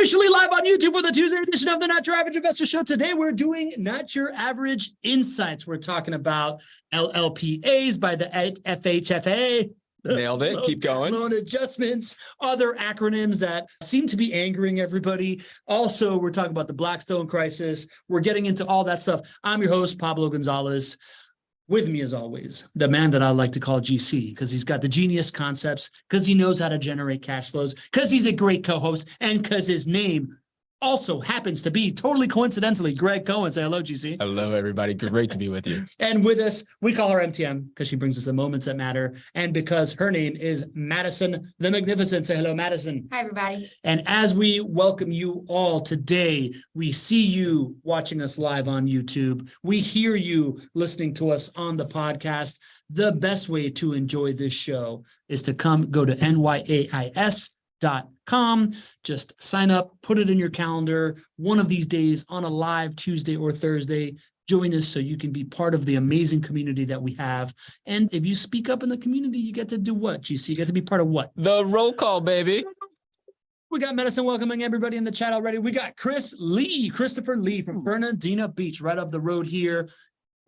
officially live on YouTube for the Tuesday edition of the Not Your Average Investor Show. Today, we're doing Not Your Average Insights. We're talking about LLPAs by the FHFA. Nailed it. Keep going. Loan adjustments, other acronyms that seem to be angering everybody. Also, we're talking about the Blackstone crisis. We're getting into all that stuff. I'm your host, Pablo Gonzalez. With me, as always, the man that I like to call GC, because he's got the genius concepts, because he knows how to generate cash flows, because he's a great co-host, and because his name also happens to be, totally coincidentally, Gregg Cohen. Say hello, GC. Hello, everybody. Great to be with you. And with us, we call her MTM because she brings us the moments that matter, and because her name is Madison the Magnificent. Say hello, Madison. Hi, everybody. And as we welcome you all today, we see you watching us live on YouTube. We hear you listening to us on the podcast. The best way to enjoy this show is to go to nyais.com. Just sign up, put it in your calendar. One of these days on a live Tuesday or Thursday, join us so you can be part of the amazing community that we have. And if you speak up in the community, you get to do what, GC? You get to be part of what? The roll call, baby. We got Madison welcoming everybody in the chat already. We got Christopher Lee from Fernandina Beach, right up the road here,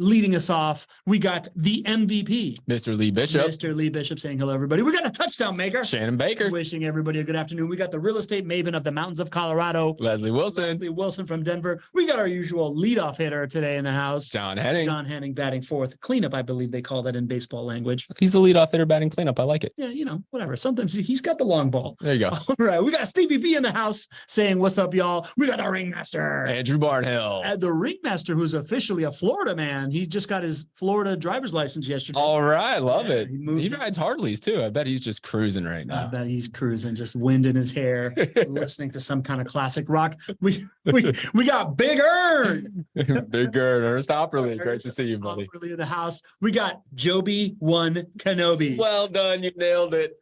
leading us off. We got the MVP, Mr. Lee Bishop. Mr. Lee Bishop saying hello, everybody. We got a touchdown maker, Shannon Baker. Wishing everybody a good afternoon. We got the real estate maven of the mountains of Colorado, Leslie Wilson from Denver. We got our usual leadoff hitter today in the house, John Henning batting fourth. Cleanup, I believe they call that in baseball language. He's the leadoff hitter batting cleanup. I like it. Yeah, whatever. Sometimes he's got the long ball. There you go. All right. We got Stevie B in the house saying, what's up, y'all? We got our ringmaster, Andrew Barnhill. And the ringmaster, who's officially a Florida man. He just got his Florida driver's license yesterday. All right. Love it. He rides Harleys too. I bet he's just cruising right now. I bet he's cruising, just wind in his hair, listening to some kind of classic rock. We got Big Ern. Big Ern, Ernest Opperly. Great to see you, buddy. Opperly in the house. We got Joby One Kenobi. Well done. You nailed it.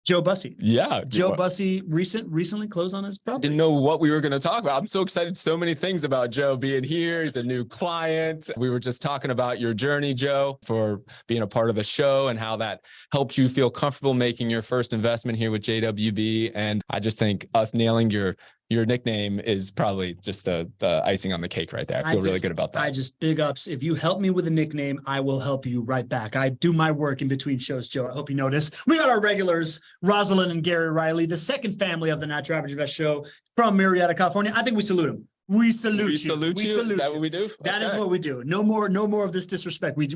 Joe Bussey. Yeah. Joe Bussey recently closed on his property. Didn't know what we were going to talk about. I'm so excited. So many things about Joe being here. He's a new client. We were just talking about your journey, Joe, for being a part of the show and how that helped you feel comfortable making your first investment here with JWB. And I just think us nailing your nickname is probably just the icing on the cake right there. I feel really good about that. I just big ups. If you help me with a nickname, I will help you right back. I do my work in between shows, Joe. I hope you notice. We got our regulars, Rosalind and Gary Riley, the second family of the Not Your Average Investor Show from Marietta, California. I think we salute them. We salute you. Is that what we do? That is what we do. No more of this disrespect. We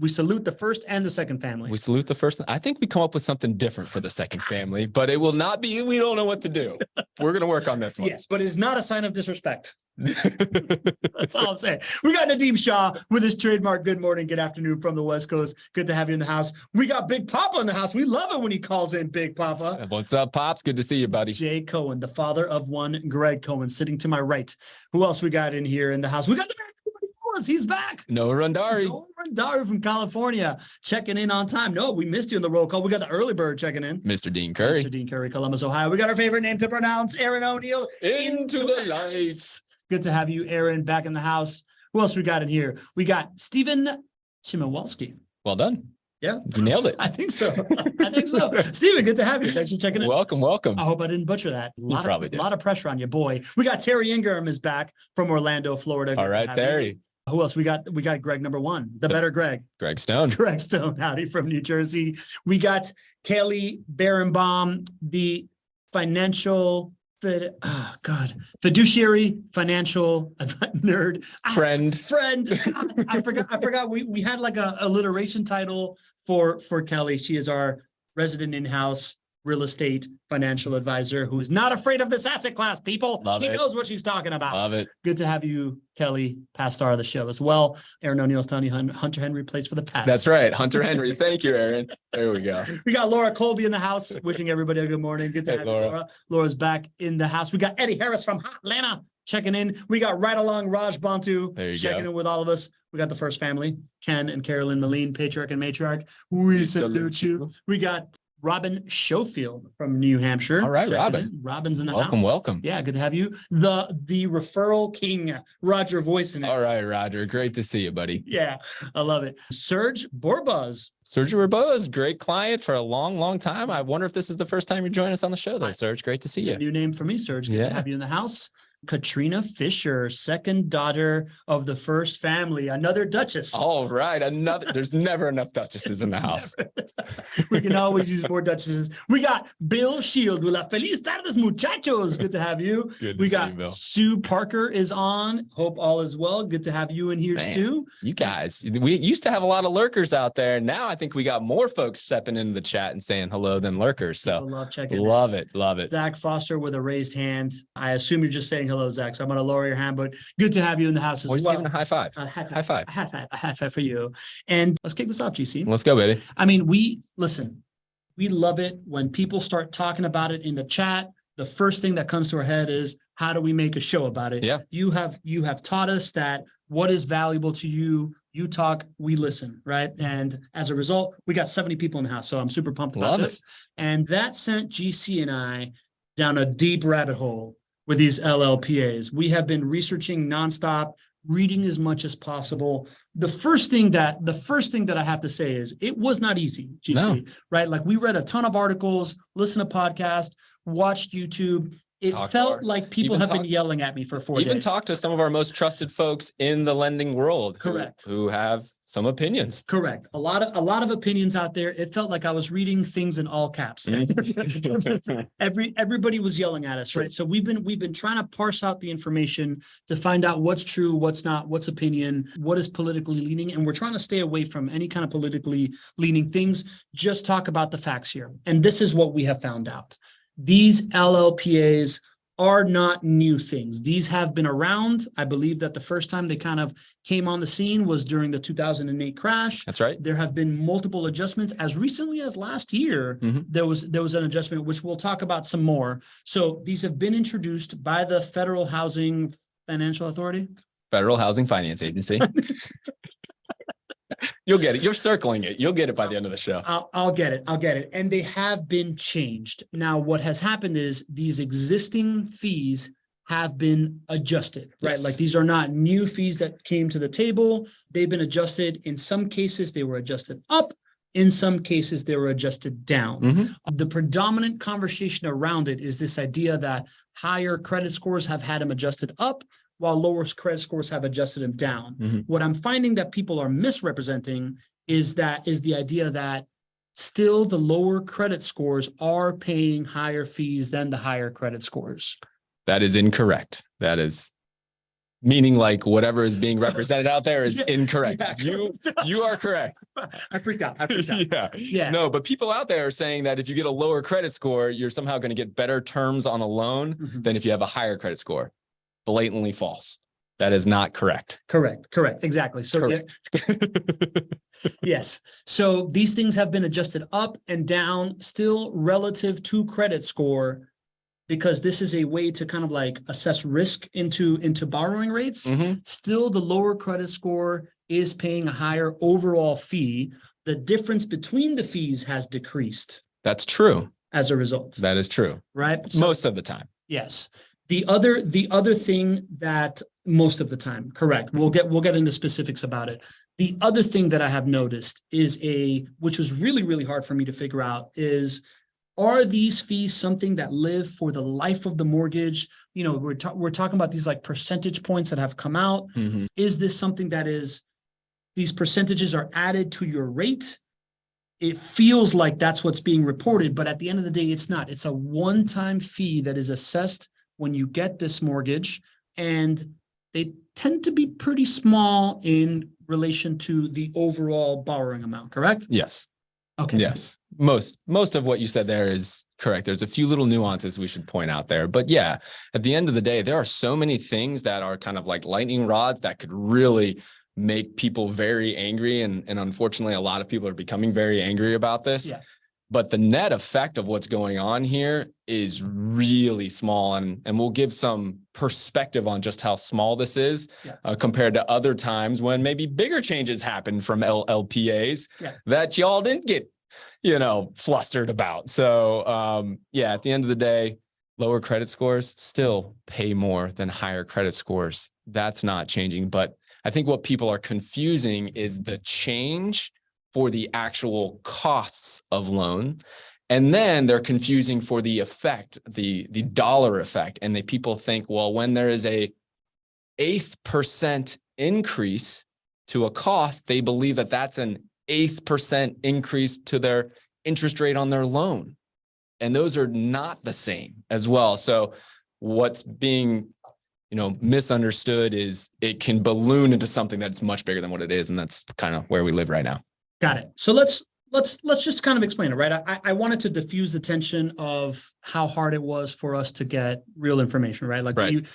salute the first and the second family. We salute the first. I think we come up with something different for the second family, but it will not be. We don't know what to do. We're going to work on this one. Yes, but it's not a sign of disrespect. That's all I'm saying. We got Nadeem Shah with his trademark good morning, good afternoon from the West Coast. Good to have you in the house. We got Big Papa in the house. We love it when he calls in Big Papa. What's up, Pops? Good to see you, buddy. Jay Cohen, the father of one Gregg Cohen, sitting to my right. Who else we got in here in the house? We got the man. He's back. Noah Randari. Noah Randari from California, checking in on time. No, we missed you in the roll call. We got the early bird checking in. Mr. Dean Curry. Mr. Dean Curry, Columbus, Ohio. We got our favorite name to pronounce, Aaron O'Neill. Into the lights. Good to have you, Aaron, back in the house. Who else we got in here? We got Stephen Chimawalski. Well done. Yeah. You nailed it. I think so. Stephen, good to have you. Thanks for checking in. Welcome. I hope I didn't butcher that. A Probably lot of pressure on you, boy. We got Terry Ingram is back from Orlando, Florida. All right, Terry. Who else? We got Greg number one, the better Greg. Gregg Stone. Gregg Stone, howdy from New Jersey. We got Kelly Berenbaum, the fiduciary financial nerd. Friend. I forgot. We had like a alliteration title for Kelly. She is our resident in-house real estate financial advisor who is not afraid of this asset class, people. She knows what she's talking about. Love it. Good to have you, Kelly, past star of the show as well. Aaron O'Neill's telling you Hunter Henry plays for the Pats. That's right. Hunter Henry. Thank you, Aaron. There we go. We got Laura Colby in the house, wishing everybody a good morning. Good to have you, Laura. Laura's back in the house. We got Eddie Harris from Atlanta checking in. We got right along Raj Bantu checking in with all of us. We got the first family, Ken and Carolyn Moline, patriarch and matriarch. We salute you. We got Robin Schofield from New Hampshire. All right, Check it Robin. in. Robin's in the Welcome, house. welcome. Yeah, good to have you. The referral king, Roger voicing it. All right, Roger. Great to see you, buddy. Yeah, I love it. Serge Borbaz. Serge Borbaz, great client for a long, long time. I wonder if this is the first time you're joining us on the show, though, Serge. Great to see It's you. a new name for me, Serge. Good to have you in the house. Katrina Fisher, second daughter of the first family, another Duchess. All right, there's never enough Duchesses in the house. We can always use more Duchesses. We got Bill Shield. Hola, feliz tardes, muchachos. Good to have you. Good to We see got you, Bill. Sue Parker is on. Hope all is well. Good to have you in here, Man, Stu. you guys, we used to have a lot of lurkers out there. Now I think we got more folks stepping into the chat and saying hello than lurkers. I So love checking. love it. Love it. Zach Foster with a raised hand. I assume you're just saying hello, Zach. So I'm going to lower your hand, but good to have you in the house as We're just well. giving a high five. High five. High five. A high five for you. And let's kick this off, GC. Let's go, baby. I mean, we love it when people start talking about it in the chat. The first thing that comes to our head is, how do we make a show about it? Yeah. You have taught us that what is valuable to you, you talk, we listen, right? And as a result, we got 70 people in the house. So I'm super pumped about Love this. it. And that sent GC and I down a deep rabbit hole with these LLPAs. We have been researching nonstop, reading as much as possible. The first thing that I have to say is it was not easy, GC, right? Like, we read a ton of articles, listened to podcasts, watched YouTube. It felt like people have been yelling at me for 4 days. Even talked to some of our most trusted folks in the lending world. Correct. Who have some opinions. Correct. A lot of opinions out there. It felt like I was reading things in all caps. Everybody was yelling at us, right? So we've been trying to parse out the information to find out what's true, what's not, what's opinion, what is politically leaning, and we're trying to stay away from any kind of politically leaning things. Just talk about the facts here. And this is what we have found out. These LLPAs are not new things. These have been around. I believe that the first time they kind of came on the scene was during the 2008 crash. That's right. There have been multiple adjustments. As recently as last year, there was an adjustment, which we'll talk about some more. So these have been introduced by the Federal Housing Financial Authority. Federal Housing Finance Agency. You'll get it. You're circling it. You'll get it by the end of the show. I'll get it. I'll get it. And they have been changed. Now, what has happened is these existing fees have been adjusted, right? Yes. Like, these are not new fees that came to the table. They've been adjusted. In some cases, they were adjusted up. In some cases, they were adjusted down. The predominant conversation around it is this idea that higher credit scores have had them adjusted up, while lower credit scores have adjusted them down. What I'm finding that people are misrepresenting is the idea that still the lower credit scores are paying higher fees than the higher credit scores. That is incorrect. That is meaning, like, whatever is being represented out there is incorrect. You are correct. I freaked out. Yeah. No, but people out there are saying that if you get a lower credit score, you're somehow going to get better terms on a loan than if you have a higher credit score. Blatantly false. That is not correct. Correct. Exactly. So Correct. yes. So these things have been adjusted up and down, still relative to credit score, because this is a way to kind of like assess risk into borrowing rates. Still, the lower credit score is paying a higher overall fee. The difference between the fees has decreased. That's true. As a result. That is true. Right. So, most of the time. Yes. The other thing that most of the time, correct. We'll get into specifics about it. The other thing that I have noticed is which was really, really hard for me to figure out is, are these fees something that live for the life of the mortgage? You know, we're talking about these like percentage points that have come out. Is this something that is, these percentages are added to your rate? It feels like that's what's being reported, but at the end of the day, it's not. It's a one-time fee that is assessed when you get this mortgage, and they tend to be pretty small in relation to the overall borrowing amount, correct? Yes. Okay. Yes. Most of what you said there is correct. There's a few little nuances we should point out there, but yeah, at the end of the day, there are so many things that are kind of like lightning rods that could really make people very angry. And unfortunately, a lot of people are becoming very angry about this. Yeah. But the net effect of what's going on here is really small. And we'll give some perspective on just how small this is compared to other times when maybe bigger changes happen from LLPAs that y'all didn't get flustered about. So yeah, at the end of the day, lower credit scores still pay more than higher credit scores. That's not changing. But I think what people are confusing is the change for the actual costs of loan. And then they're confusing for the effect, the dollar effect. And people think, well, when there is a 1/8% increase to a cost, they believe that that's an 1/8% increase to their interest rate on their loan. And those are not the same as well. So what's being, misunderstood is it can balloon into something that's much bigger than what it is. And that's kind of where we live right now. Got it. So let's just kind of explain it, right? I wanted to diffuse the tension of how hard it was for us to get real information, right? Like Right.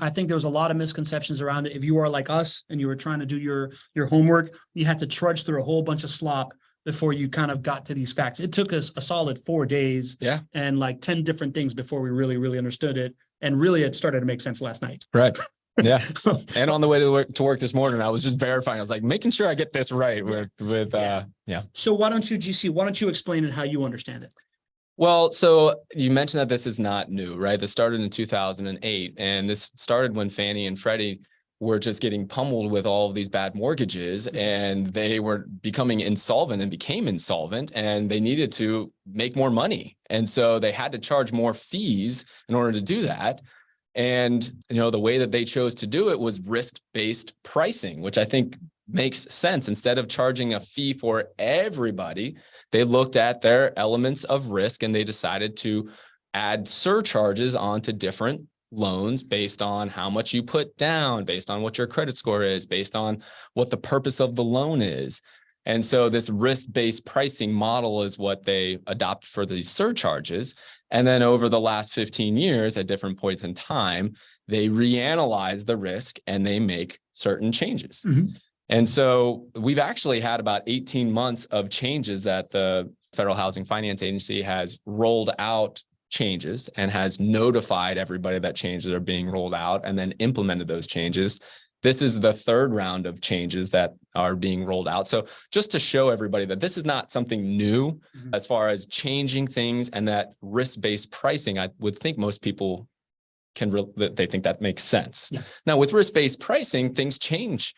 I think there was a lot of misconceptions around it. If you are like us and you were trying to do your homework, you had to trudge through a whole bunch of slop before you kind of got to these facts. It took us a solid 4 days and like 10 different things before we really, really understood it. And really it started to make sense last night. Right. Yeah. And on the way to work this morning, I was just verifying. I was like, making sure I get this right yeah. So why don't you explain it how you understand it? Well, so you mentioned that this is not new, right? This started in 2008, and this started when Fannie and Freddie were just getting pummeled with all of these bad mortgages, and they were becoming insolvent and became insolvent, and they needed to make more money. And so they had to charge more fees in order to do that. And, the way that they chose to do it was risk-based pricing, which I think makes sense. Instead of charging a fee for everybody, they looked at their elements of risk and they decided to add surcharges onto different loans based on how much you put down, based on what your credit score is, based on what the purpose of the loan is. And so this risk-based pricing model is what they adopt for these surcharges. And then over the last 15 years, at different points in time, they reanalyze the risk and they make certain changes. Mm-hmm. And so we've actually had about 18 months of changes that the Federal Housing Finance Agency has rolled out changes and has notified everybody that changes are being rolled out and then implemented those changes. This is the third round of changes that are being rolled out. So just to show everybody that this is not something new as far as changing things, and that risk-based pricing, I would think most people they think that makes sense. Yeah. Now with risk-based pricing, things change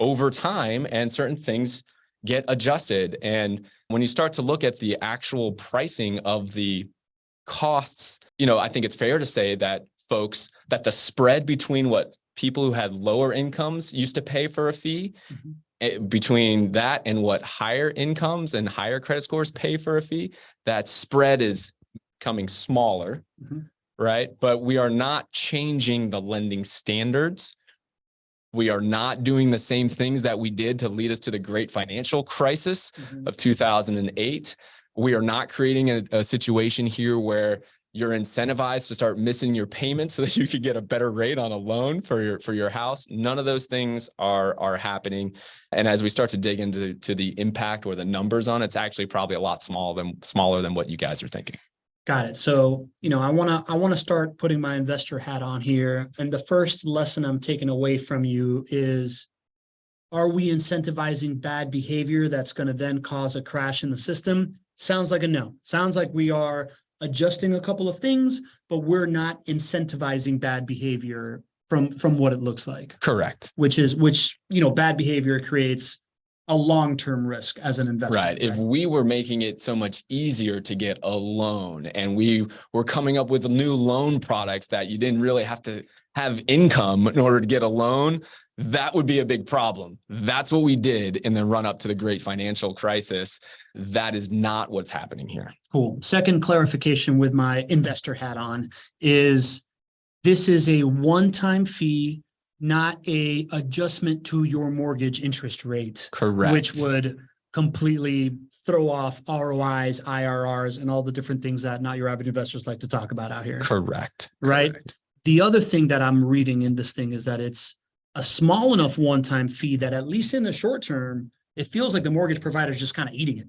over time and certain things get adjusted. And when you start to look at the actual pricing of the costs, I think it's fair to say that the spread between what people who had lower incomes used to pay for a fee, between that and what higher incomes and higher credit scores pay for a fee, that spread is becoming smaller, right? But we are not changing the lending standards. We are not doing the same things that we did to lead us to the great financial crisis of 2008. We are not creating a situation here where you're incentivized to start missing your payments so that you could get a better rate on a loan for your house. None of those things are happening. And as we start to dig into the impact or the numbers on it, it's actually probably a lot smaller than what you guys are thinking. Got it. So, I want to start putting my investor hat on here. And the first lesson I'm taking away from you is, are we incentivizing bad behavior that's going to then cause a crash in the system? Sounds like a no. Sounds like we are adjusting a couple of things, but we're not incentivizing bad behavior from what it looks like. Correct. Which bad behavior creates a long-term risk as an investor. Right. If we were making it so much easier to get a loan and we were coming up with new loan products that you didn't really have to have income in order to get a loan, that would be a big problem. That's what we did in the run up to the great financial crisis. That is not what's happening here. Cool. Second clarification with my investor hat on is, this is a one-time fee, not a adjustment to your mortgage interest rate. Correct. Which would completely throw off ROIs, IRRs, and all the different things that not your average investors like to talk about out here. Correct. Right. Correct. The other thing that I'm reading in this thing is that it's a small enough one-time fee that at least in the short term, it feels like the mortgage provider is just kind of eating it.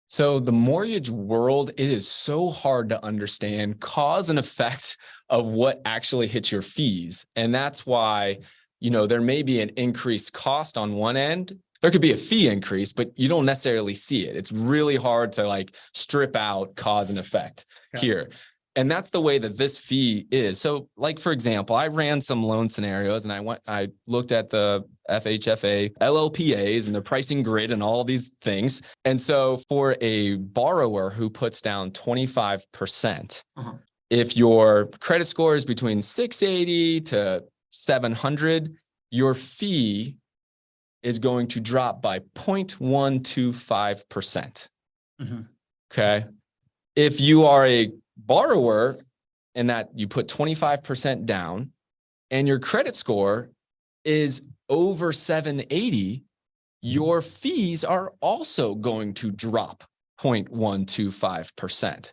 So the mortgage world, it is so hard to understand cause and effect of what actually hits your fees. And that's why, there may be an increased cost on one end, there could be a fee increase, but you don't necessarily see it. It's really hard to like strip out cause and effect here. And that's the way that this fee is. So like, for example, I ran some loan scenarios and I looked at the FHFA LLPAs and the pricing grid and all these things. And so for a borrower who puts down 25%, if your credit score is between 680 to 700, your fee is going to drop by 0.125%. Okay. If you are a borrower and that you put 25% down and your credit score is over 780, your fees are also going to drop 0.125%.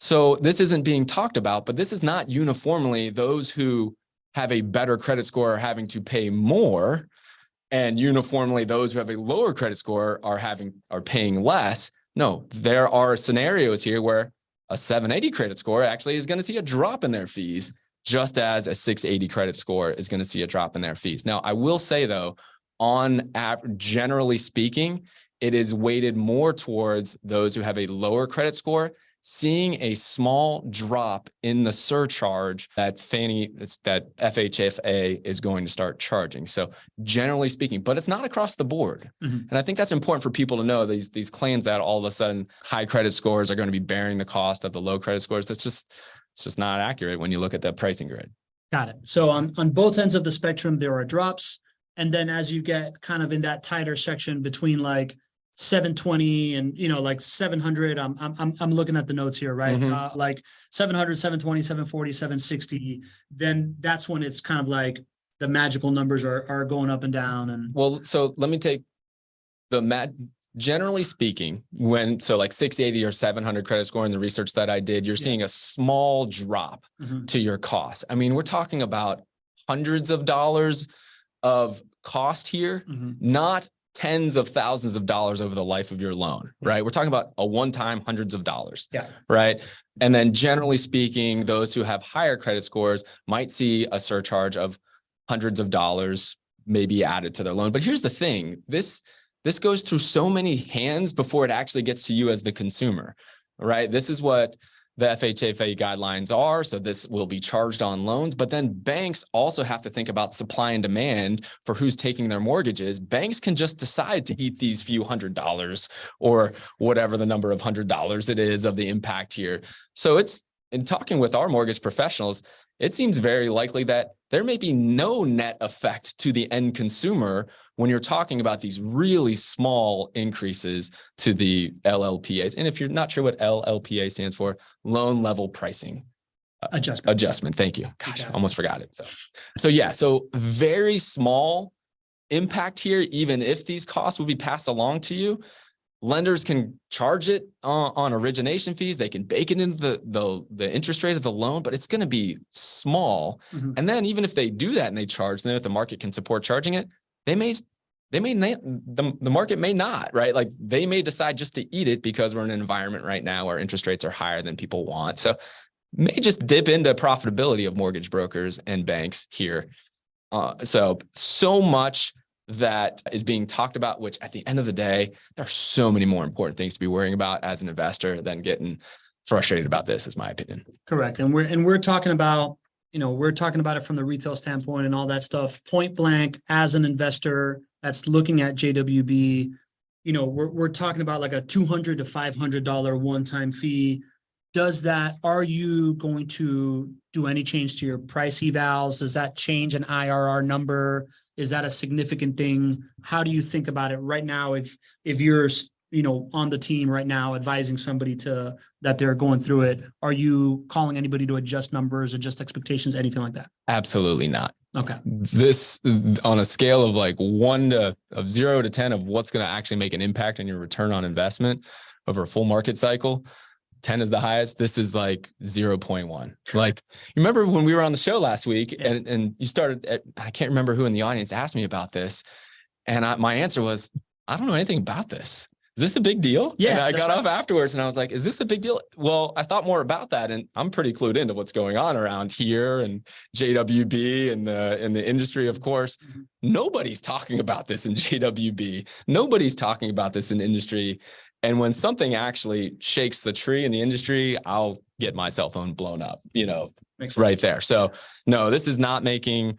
So this isn't being talked about, but this is not uniformly those who have a better credit score are having to pay more, and uniformly those who have a lower credit score are paying less. No, there are scenarios here where a 780 credit score actually is going to see a drop in their fees, just as a 680 credit score is going to see a drop in their fees. Now, I will say though, generally speaking, it is weighted more towards those who have a lower credit score, seeing a small drop in the surcharge that FHFA is going to start charging. So generally speaking, but it's not across the board. And I think that's important for people to know, these claims that all of a sudden high credit scores are going to be bearing the cost of the low credit scores. It's just not accurate when you look at the pricing grid. Got it. So on both ends of the spectrum, there are drops. And then as you get kind of in that tighter section between like 720 and, like 700, I'm looking at the notes here, right? Like 700, 720, 740, 760, then that's when it's kind of like the magical numbers are going up and down. And well, so let me take generally speaking, like 680 or 700 credit score in the research that I did, you're seeing a small drop to your costs. I mean, we're talking about hundreds of dollars of cost here, not tens of thousands of dollars over the life of your loan, right? We're talking about a one-time hundreds of dollars, right? And then generally speaking, those who have higher credit scores might see a surcharge of hundreds of dollars maybe added to their loan. But here's the thing, this goes through so many hands before it actually gets to you as the consumer, right? This is what the FHFA guidelines are. So this will be charged on loans, but then banks also have to think about supply and demand for who's taking their mortgages. Banks can just decide to eat these few $100 or whatever the number of $100 it is of the impact here. So it's, in talking with our mortgage professionals, it seems very likely that there may be no net effect to the end consumer when you're talking about these really small increases to the LLPAs. And if you're not sure what LLPA stands for, loan level pricing adjustment. Thank you. Gosh, I almost forgot it. So very small impact here, even if these costs will be passed along to you. Lenders can charge it on origination fees. They can bake it into the interest rate of the loan, but it's going to be small. And then even if they do that and they charge, then if the market can support charging it, the market may not, right? Like they may decide just to eat it because we're in an environment right now where interest rates are higher than people want. So may just dip into profitability of mortgage brokers and banks here. So much that is being talked about, which at the end of the day, there are so many more important things to be worrying about as an investor than getting frustrated about this, is my opinion. Correct. And we're talking about, we're talking about it from the retail standpoint and all that stuff. Point blank, as an investor that's looking at JWB, we're talking about like a $200 to $500 one-time fee. Are you going to do any change to your price evals? Does that change an IRR number? Is that a significant thing? How do you think about it right now? If you're, on the team right now, advising somebody that they're going through it, are you calling anybody to adjust numbers, adjust expectations, anything like that? Absolutely not. Okay. This on a scale of like 0 to 10 of what's going to actually make an impact on your return on investment over a full market cycle. 10 is the highest. This is like 0.1. Like, you remember when we were on the show last week and you started I can't remember who in the audience asked me about this. And my answer was, I don't know anything about this. this a big deal? Yeah, And I that's got right. off afterwards and I was like, is this a big deal? Well, I thought more about that, and I'm pretty clued into what's going on around here and JWB and the industry, of course. Mhm. Nobody's talking about this in JWB. Nobody's talking about this in industry. And when something actually shakes the tree in the industry, I'll get my cell phone blown up, Makes sense. right there. So no, this is not making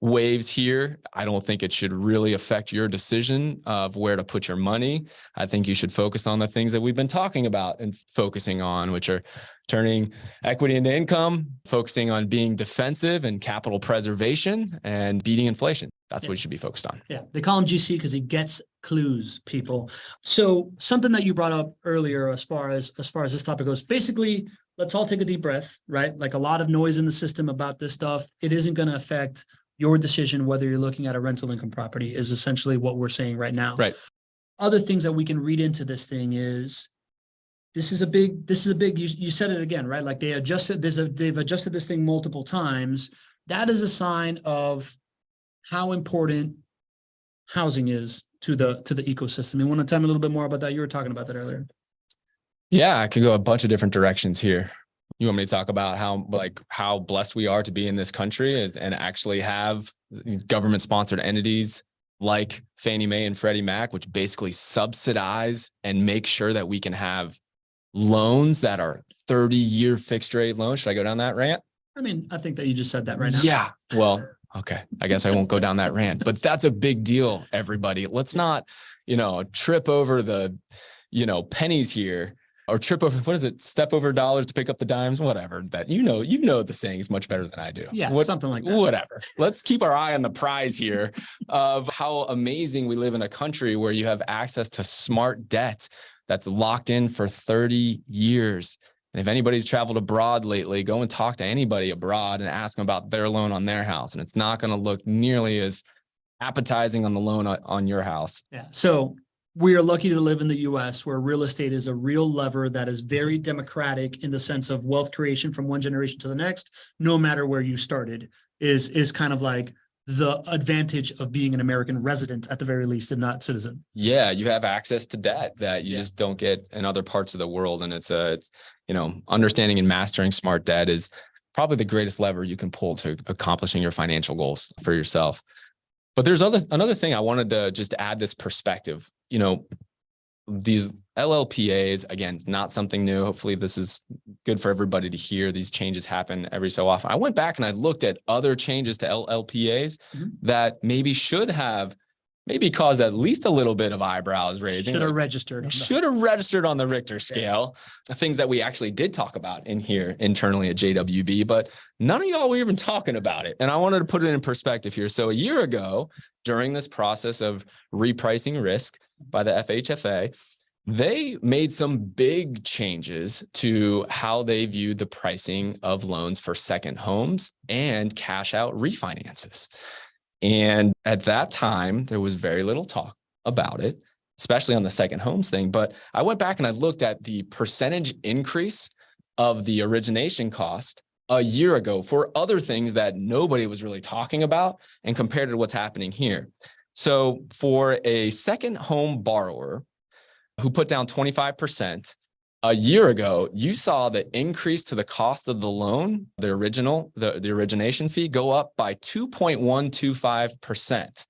waves here. I don't think it should really affect your decision of where to put your money. I think you should focus on the things that we've been talking about and focusing on, which are turning equity into income, focusing on being defensive and capital preservation, and beating inflation. That's what you should be focused on. Yeah, they call him GC because he gets clues, people. So something that you brought up earlier, as far as this topic goes, basically, let's all take a deep breath, right? Like a lot of noise in the system about this stuff. It isn't going to affect your decision whether you're looking at a rental income property, is essentially what we're saying right now. Right. Other things that we can read into this thing is this is a big, you said it again, right? Like they've adjusted this thing multiple times. That is a sign of how important housing is to the ecosystem. You want to tell me a little bit more about that? You were talking about that earlier. Yeah, I could go a bunch of different directions here. You want me to talk about how blessed we are to be in this country and actually have government sponsored entities like Fannie Mae and Freddie Mac, which basically subsidize and make sure that we can have loans that are 30-year fixed rate loans. Should I go down that rant? I mean, I think that you just said that right now. Yeah. Well, okay. I guess I won't go down that rant, but that's a big deal, everybody. Let's not, trip over the, pennies here, or trip over, what is it? Step over dollars to pick up the dimes, whatever that, the sayings much better than I do. Yeah. Something like that. Whatever. Let's keep our eye on the prize here of how amazing we live in a country where you have access to smart debt that's locked in for 30 years. And if anybody's traveled abroad lately, go and talk to anybody abroad and ask them about their loan on their house. And it's not going to look nearly as appetizing on the loan on your house. Yeah. So we are lucky to live in the US, where real estate is a real lever that is very democratic in the sense of wealth creation from one generation to the next, no matter where you started, is kind of like the advantage of being an American resident at the very least, and not citizen. Yeah, you have access to debt that you just don't get in other parts of the world. And it's understanding and mastering smart debt is probably the greatest lever you can pull to accomplishing your financial goals for yourself. But there's another thing I wanted to just add this perspective. These LLPAs, again, not something new. Hopefully this is good for everybody to hear. These changes happen every so often. I went back and I looked at other changes to LLPAs that maybe should have caused at least a little bit of eyebrows raising. Should have registered. Should have registered on the Richter scale. Things that we actually did talk about in here internally at JWB, but none of y'all were even talking about it. And I wanted to put it in perspective here. So a year ago, during this process of repricing risk by the FHFA, they made some big changes to how they viewed the pricing of loans for second homes and cash out refinances. And at that time, there was very little talk about it, especially on the second homes thing. But I went back and I looked at the percentage increase of the origination cost a year ago for other things that nobody was really talking about and compared it to what's happening here. So for a second home borrower who put down 25%, a year ago, you saw the increase to the cost of the loan, the origination fee, go up by 2.125%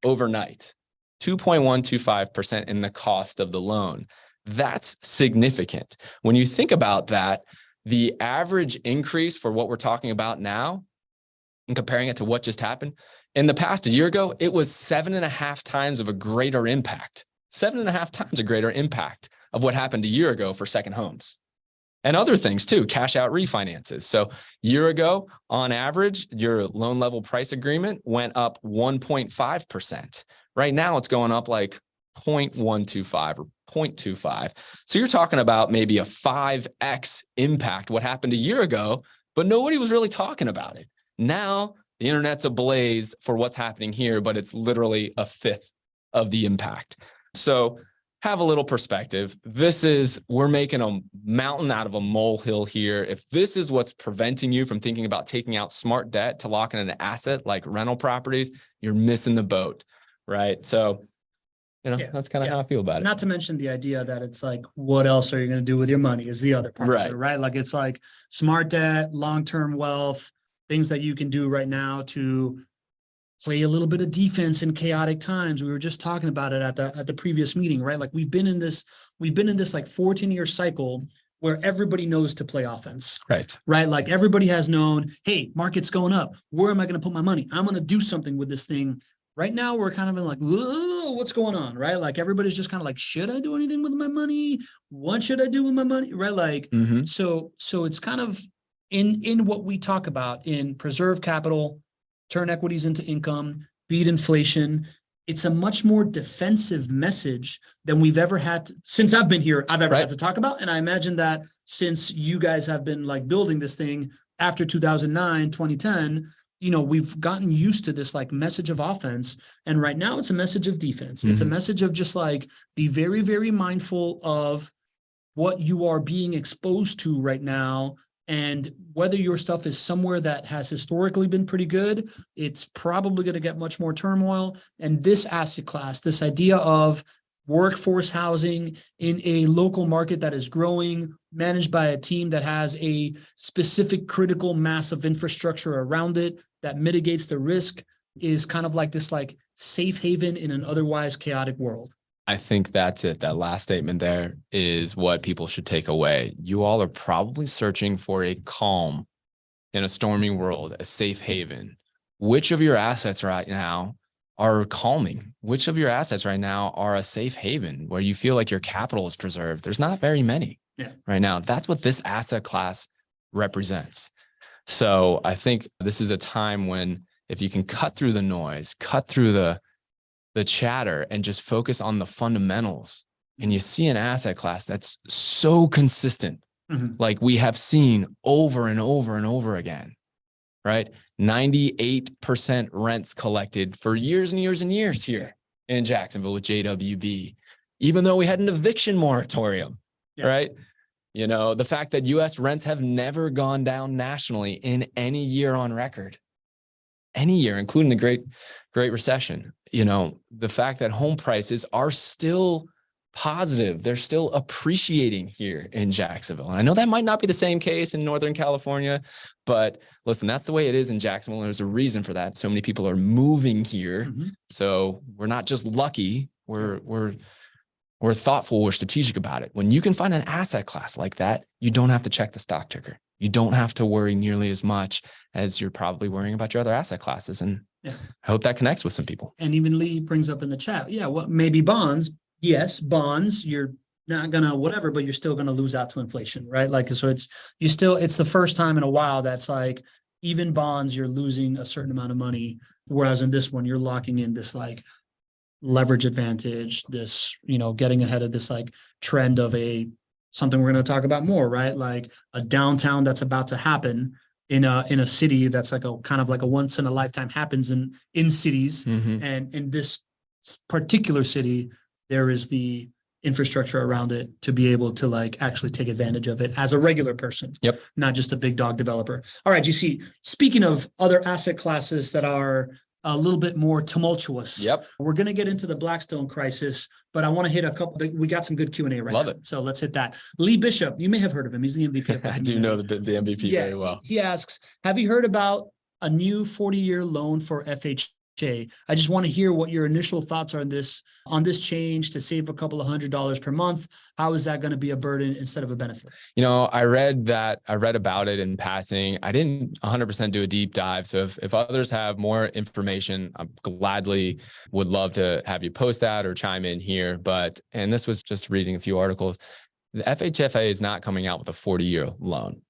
overnight. 2.125% in the cost of the loan. That's significant. When you think about that, the average increase for what we're talking about now, and comparing it to what just happened, in the past, a year ago, it was 7.5 times of a greater impact. 7.5 times a greater impact of what happened a year ago for second homes. And other things too, cash out refinances. So year ago, on average, your loan level price agreement went up 1.5%. Right now it's going up like 0.125 or 0.25. So you're talking about maybe a 5x impact what happened a year ago, but nobody was really talking about it. Now the internet's ablaze for what's happening here, but it's literally a fifth of the impact. So have a little perspective. We're making a mountain out of a molehill here. If this is what's preventing you from thinking about taking out smart debt to lock in an asset like rental properties, you're missing the boat, right? So Yeah, that's kind of yeah. how I feel about it. Not to mention the idea that it's like, what else are you going to do with your money is the other part of it, right? Like it's like smart debt, long-term wealth, things that you can do right now to play a little bit of defense in chaotic times. We were just talking about it at the previous meeting, right? Like we've been in this like 14-year cycle where everybody knows to play offense. Right. Like everybody has known, hey, market's going up. Where am I going to put my money? I'm going to do something with this thing. Right now, we're kind of in like, what's going on? Right. Like everybody's just kind of like, should I do anything with my money? What should I do with my money? Right. Like, so it's kind of in what we talk about in preserve capital, turn equities into income, beat inflation. It's a much more defensive message than we've ever had since I've been here. I've ever had to talk about. And I imagine that since you guys have been like building this thing after 2009, 2010, we've gotten used to this like message of offense. And right now it's a message of defense. It's a message of just like, be very, very mindful of what you are being exposed to right now. And whether your stuff is somewhere that has historically been pretty good, it's probably going to get much more turmoil. And this asset class, this idea of workforce housing in a local market that is growing, managed by a team that has a specific critical mass of infrastructure around it that mitigates the risk, is kind of like this like safe haven in an otherwise chaotic world. I think that's it. That last statement there is what people should take away. You all are probably searching for a calm in a stormy world, a safe haven. Which of your assets right now are calming? Which of your assets right now are a safe haven where you feel like your capital is preserved? There's not very many right now. That's what this asset class represents. So I think this is a time when if you can cut through the noise, cut through the chatter and just focus on the fundamentals, and you see an asset class that's so consistent, like we have seen over and over and over again, right? 98% rents collected for years and years and years here in Jacksonville with JWB, even though we had an eviction moratorium, right? The fact that US rents have never gone down nationally in any year on record, any year, including the Great Recession. The fact that home prices are still positive, they're still appreciating here in Jacksonville. And I know that might not be the same case in Northern California, but listen, that's the way it is in Jacksonville. There's a reason for that. So many people are moving here. So we're not just lucky, we're thoughtful, we're strategic about it. When you can find an asset class like that, you don't have to check the stock ticker. You don't have to worry nearly as much as you're probably worrying about your other asset classes. And I hope that connects with some people. And even Lee brings up in the chat, maybe bonds. Yes, bonds, you're not gonna whatever, but you're still gonna lose out to inflation, right? Like, so it's the first time in a while that's like, even bonds, you're losing a certain amount of money. Whereas in this one, you're locking in this like leverage advantage, this, getting ahead of this like trend of something we're going to talk about more, right? Like a downtown that's about to happen in a city that's like a kind of like a once in a lifetime happens in cities. And in this particular city, there is the infrastructure around it to be able to like actually take advantage of it as a regular person, not just a big dog developer. All right, GC, speaking of other asset classes that are a little bit more tumultuous. We're going to get into the Blackstone crisis, but I want to hit a couple. We got some good Q&A right now. Love it. So let's hit that. Lee Bishop, you may have heard of him. He's the MVP. I do know the MVP very well. He asks, have you heard about a new 40-year loan for FHA? I just want to hear what your initial thoughts are on this change to save a couple of $100 per month. How is that going to be a burden instead of a benefit? I read about it in passing. I didn't 100% do a deep dive. So if others have more information, I gladly would love to have you post that or chime in here. And this was just reading a few articles. The FHFA is not coming out with a 40-year loan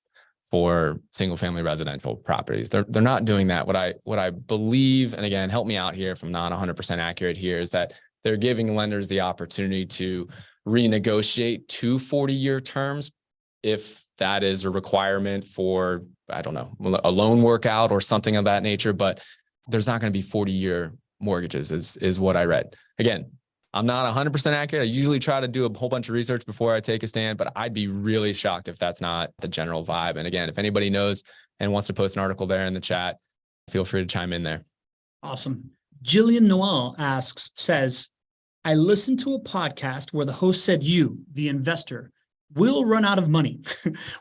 for single family residential properties. They're not doing that. What I believe, and again, help me out here if I'm not 100% accurate here, is that they're giving lenders the opportunity to renegotiate to 40-year terms if that is a requirement for, I don't know, a loan workout or something of that nature, but there's not going to be 40-year mortgages is what I read. Again, I'm not 100% accurate. I usually try to do a whole bunch of research before I take a stand, but I'd be really shocked if that's not the general vibe. And again, if anybody knows and wants to post an article there in the chat, feel free to chime in there. Awesome. Jillian Noel says, I listened to a podcast where the host said you, the investor, will run out of money.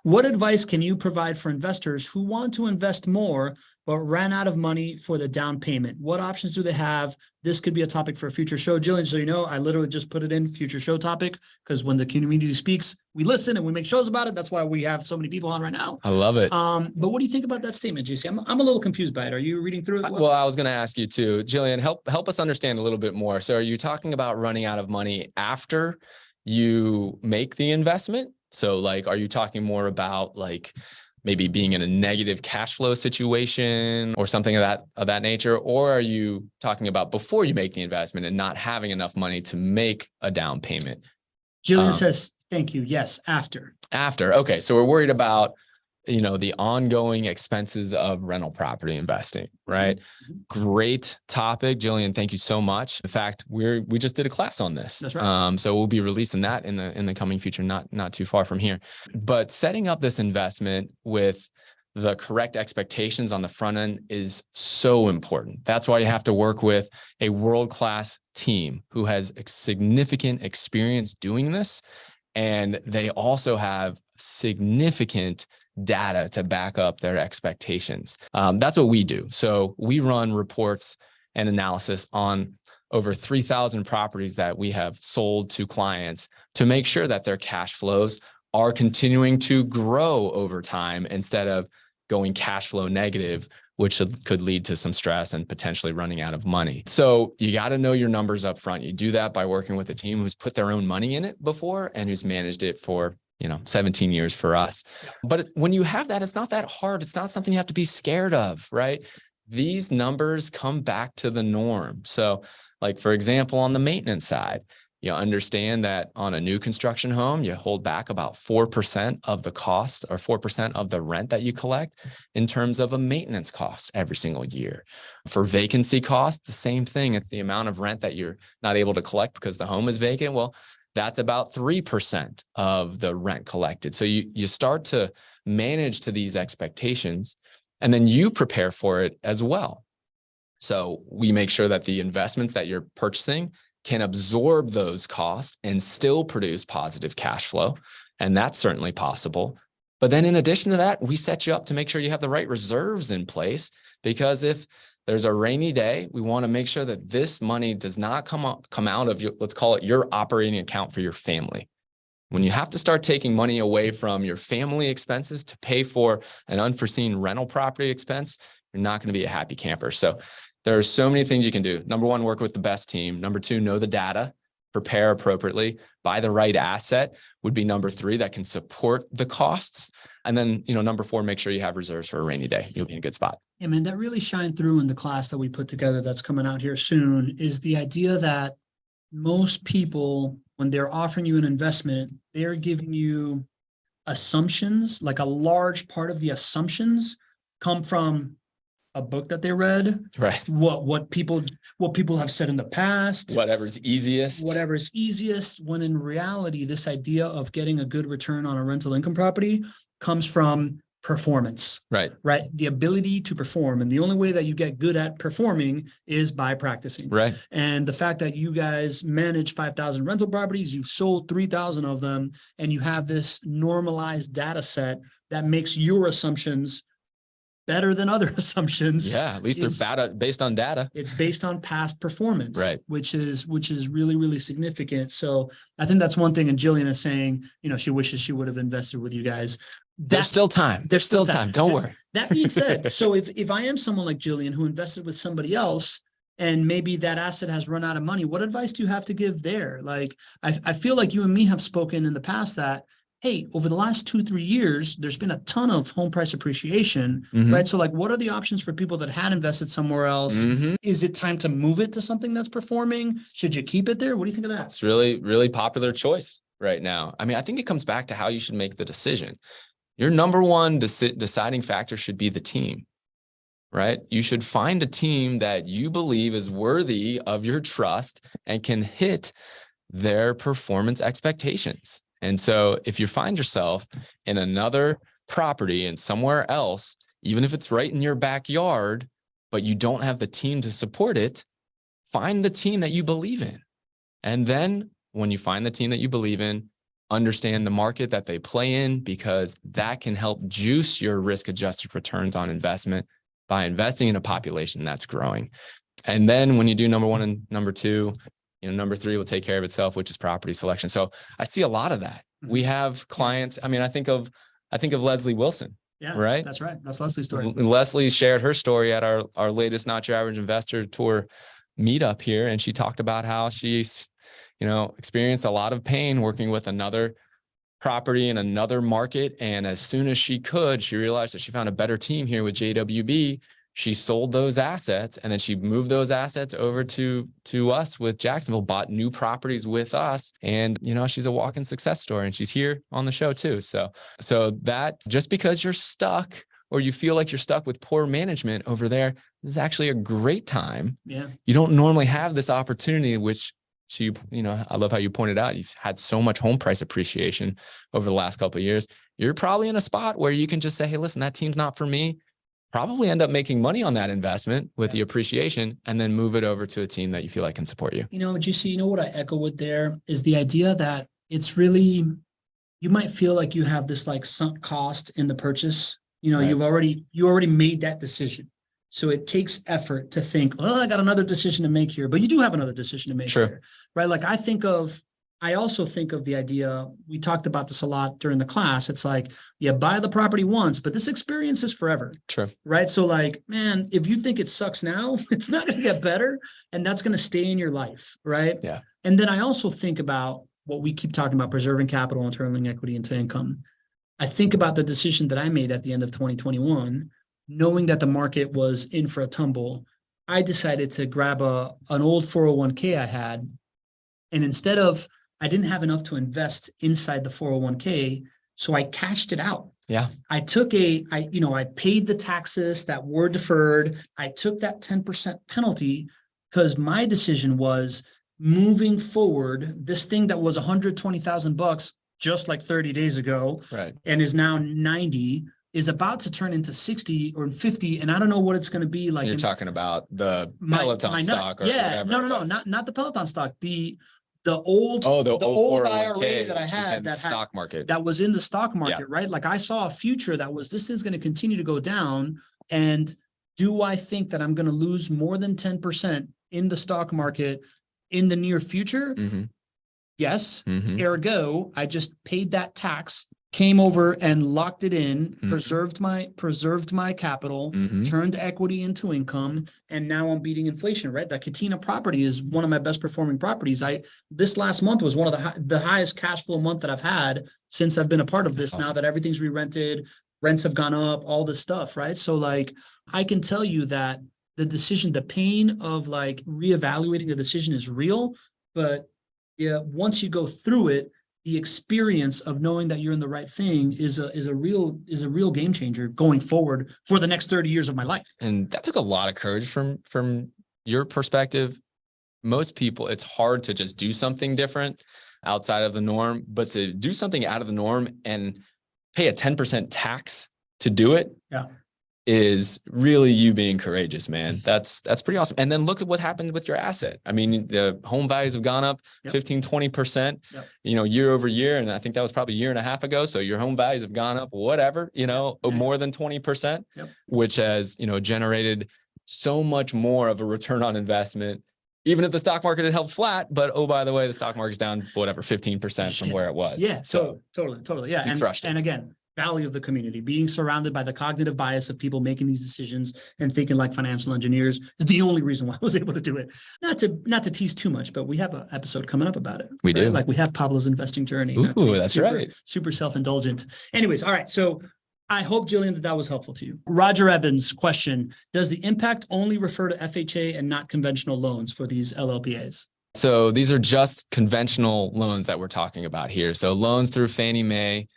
What advice can you provide for investors who want to invest more but ran out of money for the down payment? What options do they have? This could be a topic for a future show. Jillian, so you know, I literally just put it in future show topic because when the community speaks, we listen and we make shows about it. That's why we have so many people on right now. I love it. But what do you think about that statement, JC? I'm a little confused by it. Are you reading through it? Well, I was going to ask you too, Jillian, help us understand a little bit more. So are you talking about running out of money after you make the investment? So like, are you talking more about like maybe being in a negative cash flow situation or something of that nature? Or are you talking about before you make the investment and not having enough money to make a down payment? Jillian says, thank you. Yes. After. Okay. So we're worried about, the ongoing expenses of rental property investing, right? Mm-hmm. Great topic, Jillian. Thank you so much. In fact, we just did a class on this. That's right. So we'll be releasing that in the coming future, not too far from here. But setting up this investment with the correct expectations on the front end is so important. That's why you have to work with a world-class team who has significant experience doing this. And they also have significant data to back up their expectations. That's what we do. So we run reports and analysis on over 3,000 properties that we have sold to clients to make sure that their cash flows are continuing to grow over time instead of going cash flow negative, which could lead to some stress and potentially running out of money. So you got to know your numbers up front. You do that by working with a team who's put their own money in it before and who's managed it for 17 years for us. But when you have that, it's not that hard. It's not something you have to be scared of, right? These numbers come back to the norm. So like, for example, on the maintenance side, you understand that on a new construction home, you hold back about 4% of the cost or 4% of the rent that you collect in terms of a maintenance cost every single year. For vacancy costs, the same thing. It's the amount of rent that you're not able to collect because the home is vacant. Well, that's about 3% of the rent collected. So you start to manage to these expectations and then you prepare for it as well. So we make sure that the investments that you're purchasing can absorb those costs and still produce positive cash flow. And that's certainly possible. But then in addition to that, we set you up to make sure you have the right reserves in place, because if there's a rainy day, we want to make sure that this money does not come out of your, let's call it your operating account for your family. When you have to start taking money away from your family expenses to pay for an unforeseen rental property expense, you're not going to be a happy camper. So there are so many things you can do. Number one, work with the best team. Number two, know the data, prepare appropriately, buy the right asset would be number three that can support the costs. And then, number four, make sure you have reserves for a rainy day. You'll be in a good spot. Yeah, man, that really shined through in the class that we put together that's coming out here soon, is the idea that most people, when they're offering you an investment, they're giving you assumptions. Like a large part of the assumptions come from a book that they read, right? What people have said in the past, whatever's easiest, when in reality, this idea of getting a good return on a rental income property comes from performance, right? The ability to perform. And the only way that you get good at performing is by practicing, right? And the fact that you guys manage 5,000 rental properties, you've sold 3,000 of them, and you have this normalized data set that makes your assumptions better than other assumptions. Yeah, at least they're based on data. It's based on past performance, right? Which is really, really significant. So I think that's one thing. And Jillian is saying, she wishes she would have invested with you guys. There's still time. There's still time. Don't worry. That being said, so if I am someone like Jillian who invested with somebody else, and maybe that asset has run out of money, what advice do you have to give there? Like, I feel like you and me have spoken in the past that, hey, over the last 2-3 years, there's been a ton of home price appreciation, right? So like, what are the options for people that had invested somewhere else? Is it time to move it to something that's performing? Should you keep it there? What do you think of that? It's really, really popular choice right now. I mean, I think it comes back to how you should make the decision. Your number one deciding factor should be the team, right? You should find a team that you believe is worthy of your trust and can hit their performance expectations. And so if you find yourself in another property and somewhere else, even if it's right in your backyard, but you don't have the team to support it, find the team that you believe in. And then when you find the team that you believe in, understand the market that they play in, because that can help juice your risk-adjusted returns on investment by investing in a population that's growing. And then when you do number one and number two, number three will take care of itself, which is property selection. So I see a lot of that. We have clients. I mean, I think of Leslie Wilson. Yeah, right. That's right. That's Leslie's story. Leslie shared her story at our latest Not Your Average Investor Tour meetup here. And she talked about how she's, experienced a lot of pain working with another property in another market. And as soon as she could, she realized that she found a better team here with JWB. She sold those assets, and then she moved those assets over to us with Jacksonville, bought new properties with us. And, she's a walking success story, and she's here on the show too. So that just because you're stuck or you feel like you're stuck with poor management over there, this is actually a great time. Yeah. You don't normally have this opportunity, which I love how you pointed out, you've had so much home price appreciation over the last couple of years. You're probably in a spot where you can just say, hey, listen, that team's not for me. Probably end up making money on that investment with the appreciation, and then move it over to a team that you feel like can support you. GC, what I echo with there is the idea that it's really, you might feel like you have this like sunk cost in the purchase. Right. You already made that decision. So it takes effort to think, well, I got another decision to make here, but you do have another decision to make here, right? Like I also think of the idea, we talked about this a lot during the class. It's like, buy the property once, but this experience is forever. Sure. Right. So like, man, if you think it sucks now, it's not going to get better, and that's going to stay in your life. Right. Yeah. And then I also think about what we keep talking about, preserving capital and turning equity into income. I think about the decision that I made at the end of 2021, knowing that the market was in for a tumble. I decided to grab an old 401k I had, and I didn't have enough to invest inside the 401k, so I cashed it out. Yeah. I paid the taxes that were deferred. I took that 10% penalty because my decision was, moving forward, this thing that was $120,000 just like 30 days ago, right, and is now 90, is about to turn into 60 or 50. And I don't know what it's going to be like. You're talking about the Peloton stock or whatever. No, not the Peloton stock. The old IRA that I had, stock market, that was in the stock market, right? Like I saw a future that was, this thing's going to continue to go down. And do I think that I'm going to lose more than 10% in the stock market in the near future? Mm-hmm. Yes. Mm-hmm. Ergo, I just paid that tax, came over and locked it in, mm-hmm. preserved my capital, mm-hmm. turned equity into income, and now I'm beating inflation, right? That Katina property is one of my best performing properties. This last month was one of the highest cash flow month that I've had since I've been a part of this. Awesome. Now that everything's re-rented, rents have gone up, all this stuff, right? So like, I can tell you that the pain of like reevaluating a decision is real, but once you go through it, the experience of knowing that you're in the right thing is a real game changer going forward for the next 30 years of my life. And that took a lot of courage from your perspective. Most people, it's hard to just do something different outside of the norm, but to do something out of the norm and pay a 10% tax to do it. Yeah. Is really you being courageous, man. That's pretty awesome. And then look at what happened with your asset. I mean, the home values have gone up 15, 20%, year over year. And I think that was probably a year and a half ago. So your home values have gone up, whatever, more than 20%, which has, generated so much more of a return on investment, even if the stock market had held flat. But, oh, by the way, the stock market's down, 15% from where it was. Yeah, so totally. Yeah. And again, value of the community, being surrounded by the cognitive bias of people making these decisions and thinking like financial engineers is the only reason why I was able to do it. Not to tease too much, but we have an episode coming up about it. We do. Like we have Pablo's investing journey. Ooh, that's right. Super self-indulgent. Anyways, all right. So I hope, Jillian, that was helpful to you. Roger Evans' question, does the impact only refer to FHA and not conventional loans for these LLPAs? So these are just conventional loans that we're talking about here. So loans through Fannie Mae,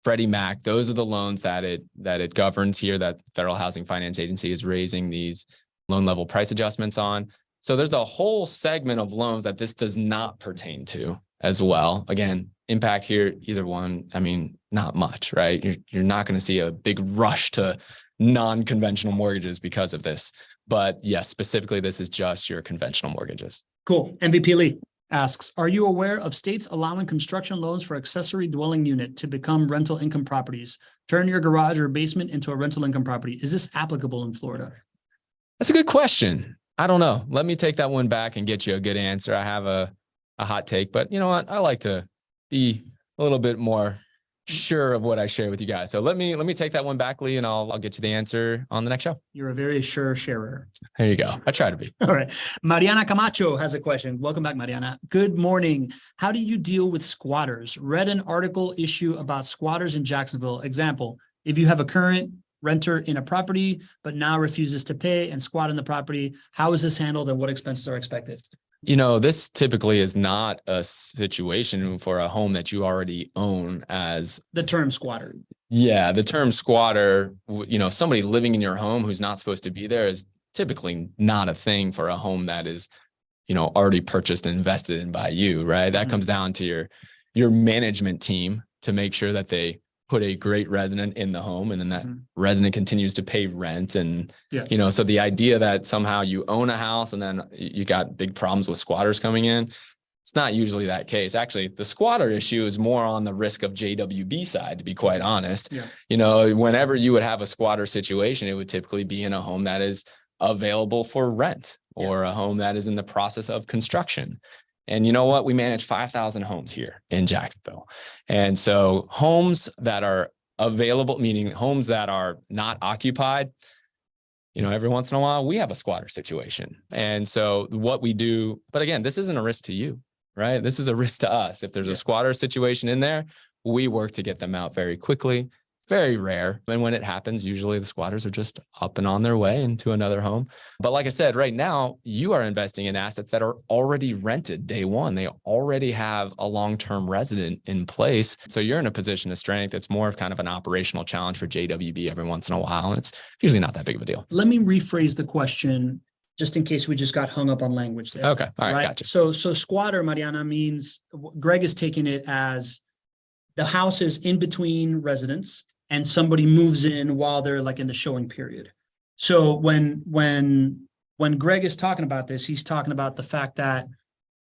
Freddie Mac, those are the loans that it governs here, that Federal Housing Finance Agency is raising these loan level price adjustments on. So there's a whole segment of loans that this does not pertain to as well. Again, impact here, either one, I mean, not much, right? You're not going to see a big rush to non-conventional mortgages because of this. But yes, specifically, this is just your conventional mortgages. Cool. MVP Lee. asks, are you aware of states allowing construction loans for accessory dwelling unit to become rental income properties? Turn your garage or basement into a rental income property. Is this applicable in Florida? That's a good question. I don't know. Let me take that one back and get you a good answer. I have a hot take, but you know what? I like to be a little bit more sure of what I share with you guys. So let me take that one back, Lee, and I'll get you the answer on the next show. You're a very sure sharer. There you go. I try to be. All right. Mariana Camacho has a question. Welcome back, Mariana. Good morning. How do you deal with squatters? Read an article issue about squatters in Jacksonville. Example, if you have a current renter in a property, but now refuses to pay and squat in the property, how is this handled and what expenses are expected? You know, this typically is not a situation for a home that you already own as the term squatter. Yeah, the term squatter, you know, somebody living in your home who's not supposed to be there is typically not a thing for a home that is, you know, already purchased and invested in by you, right? That comes down to your management team to make sure that they put a great resident in the home and then that resident continues to pay rent. And, you know, so the idea that somehow you own a house and then you got big problems with squatters coming in, it's not usually that case. Actually, the squatter issue is more on the risk of JWB side, to be quite honest. You know, whenever you would have a squatter situation, it would typically be in a home that is available for rent or a home that is in the process of construction. And you know what? We manage 5,000 homes here in Jacksonville. And so homes that are available, meaning homes that are not occupied, you know, every once in a while, we have a squatter situation. And so what we do, but again, this isn't a risk to you, right? This is a risk to us. If there's a squatter situation in there, we work to get them out very quickly. Very rare. And when it happens, usually the squatters are just up and on their way into another home. But like I said, right now, you are investing in assets that are already rented day one. They already have a long-term resident in place. So you're in a position of strength. It's more of kind of an operational challenge for JWB every once in a while. And it's usually not that big of a deal. Let me rephrase the question just in case we just got hung up on language there. Okay. All right. Gotcha. So squatter, Mariana, means Gregg is taking it as the house is in between residents and somebody moves in while they're like in the showing period. So when Gregg is talking about this, he's talking about the fact that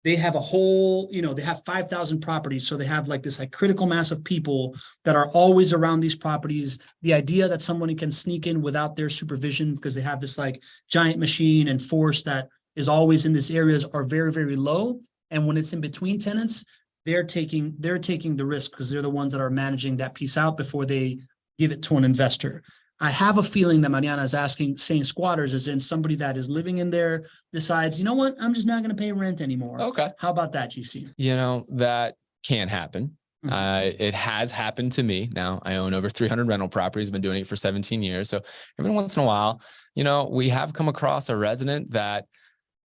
they have a whole, you know, they have 5,000 properties. So they have like this like critical mass of people that are always around these properties. The idea that someone can sneak in without their supervision because they have this like giant machine and force that is always in these areas are very, very low. And when it's in between tenants, they're taking the risk because they're the ones that are managing that piece out before they give it to an investor. I have a feeling that Mariana is saying squatters is in somebody that is living in there, decides, you know what, I'm just not going to pay rent anymore. Okay. How about that, GC? You know, that can happen. It has happened to me. Now I own over 300 rental properties. I've been doing it for 17 years. So every once in a while, you know, we have come across a resident that,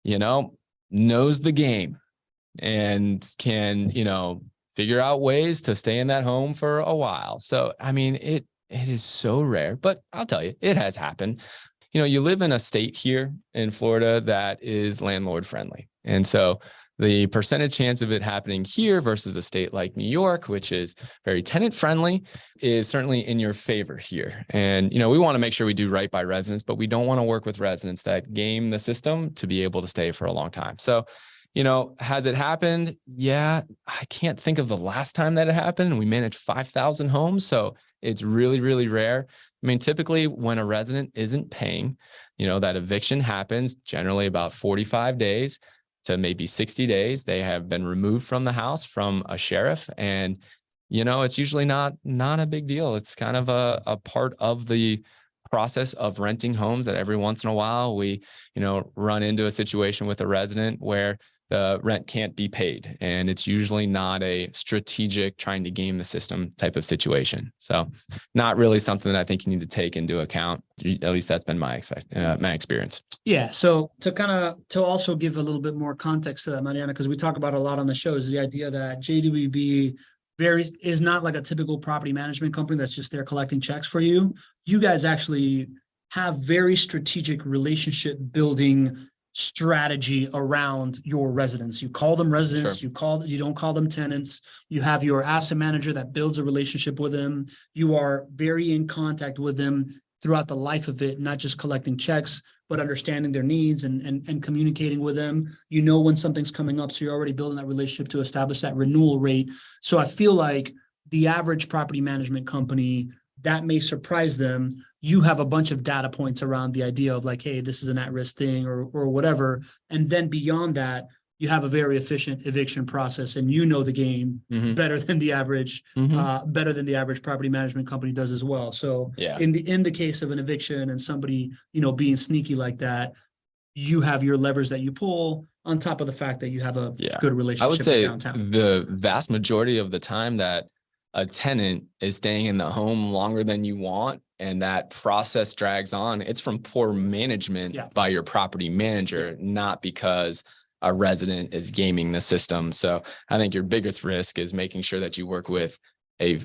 you know, knows the game and can, you know, figure out ways to stay in that home for a while. So, I mean, it is so rare, but I'll tell you, it has happened. You know, you live in a state here in Florida that is landlord friendly. And so the percentage chance of it happening here versus a state like New York, which is very tenant friendly, is certainly in your favor here. And, you know, we want to make sure we do right by residents, but we don't want to work with residents that game the system to be able to stay for a long time. So, you know, has it happened? Yeah, I can't think of the last time that it happened. We manage 5,000 homes. So it's really, really rare. I mean, typically when a resident isn't paying, you know, that eviction happens generally about 45 days to maybe 60 days. They have been removed from the house from a sheriff. And, you know, it's usually not a big deal. It's kind of a part of the process of renting homes that every once in a while we, you know, run into a situation with a resident where the rent can't be paid. And it's usually not a strategic trying to game the system type of situation. So not really something that I think you need to take into account. At least that's been my experience. Yeah. So to also give a little bit more context to that, Mariana, because we talk about a lot on the show, is the idea that JWB is not like a typical property management company that's just there collecting checks for you. You guys actually have very strategic relationship building strategy around your residents. You call them residents, you don't call them tenants. You have your asset manager that builds a relationship with them. You are very in contact with them throughout the life of it, not just collecting checks, but understanding their needs and communicating with them. You know when something's coming up, so you're already building that relationship to establish that renewal rate. So I feel like the average property management company, that may surprise them. You have a bunch of data points around the idea of like, hey, this is an at-risk thing or whatever. And then beyond that, you have a very efficient eviction process, and you know the game better than the average, property management company does as well. So in the case of an eviction and somebody, being sneaky like that, you have your levers that you pull on top of the fact that you have a good relationship I would say with downtown. The vast majority of the time that a tenant is staying in the home longer than you want, and that process drags on, it's from poor management by your property manager, not because a resident is gaming the system. So I think your biggest risk is making sure that you work with a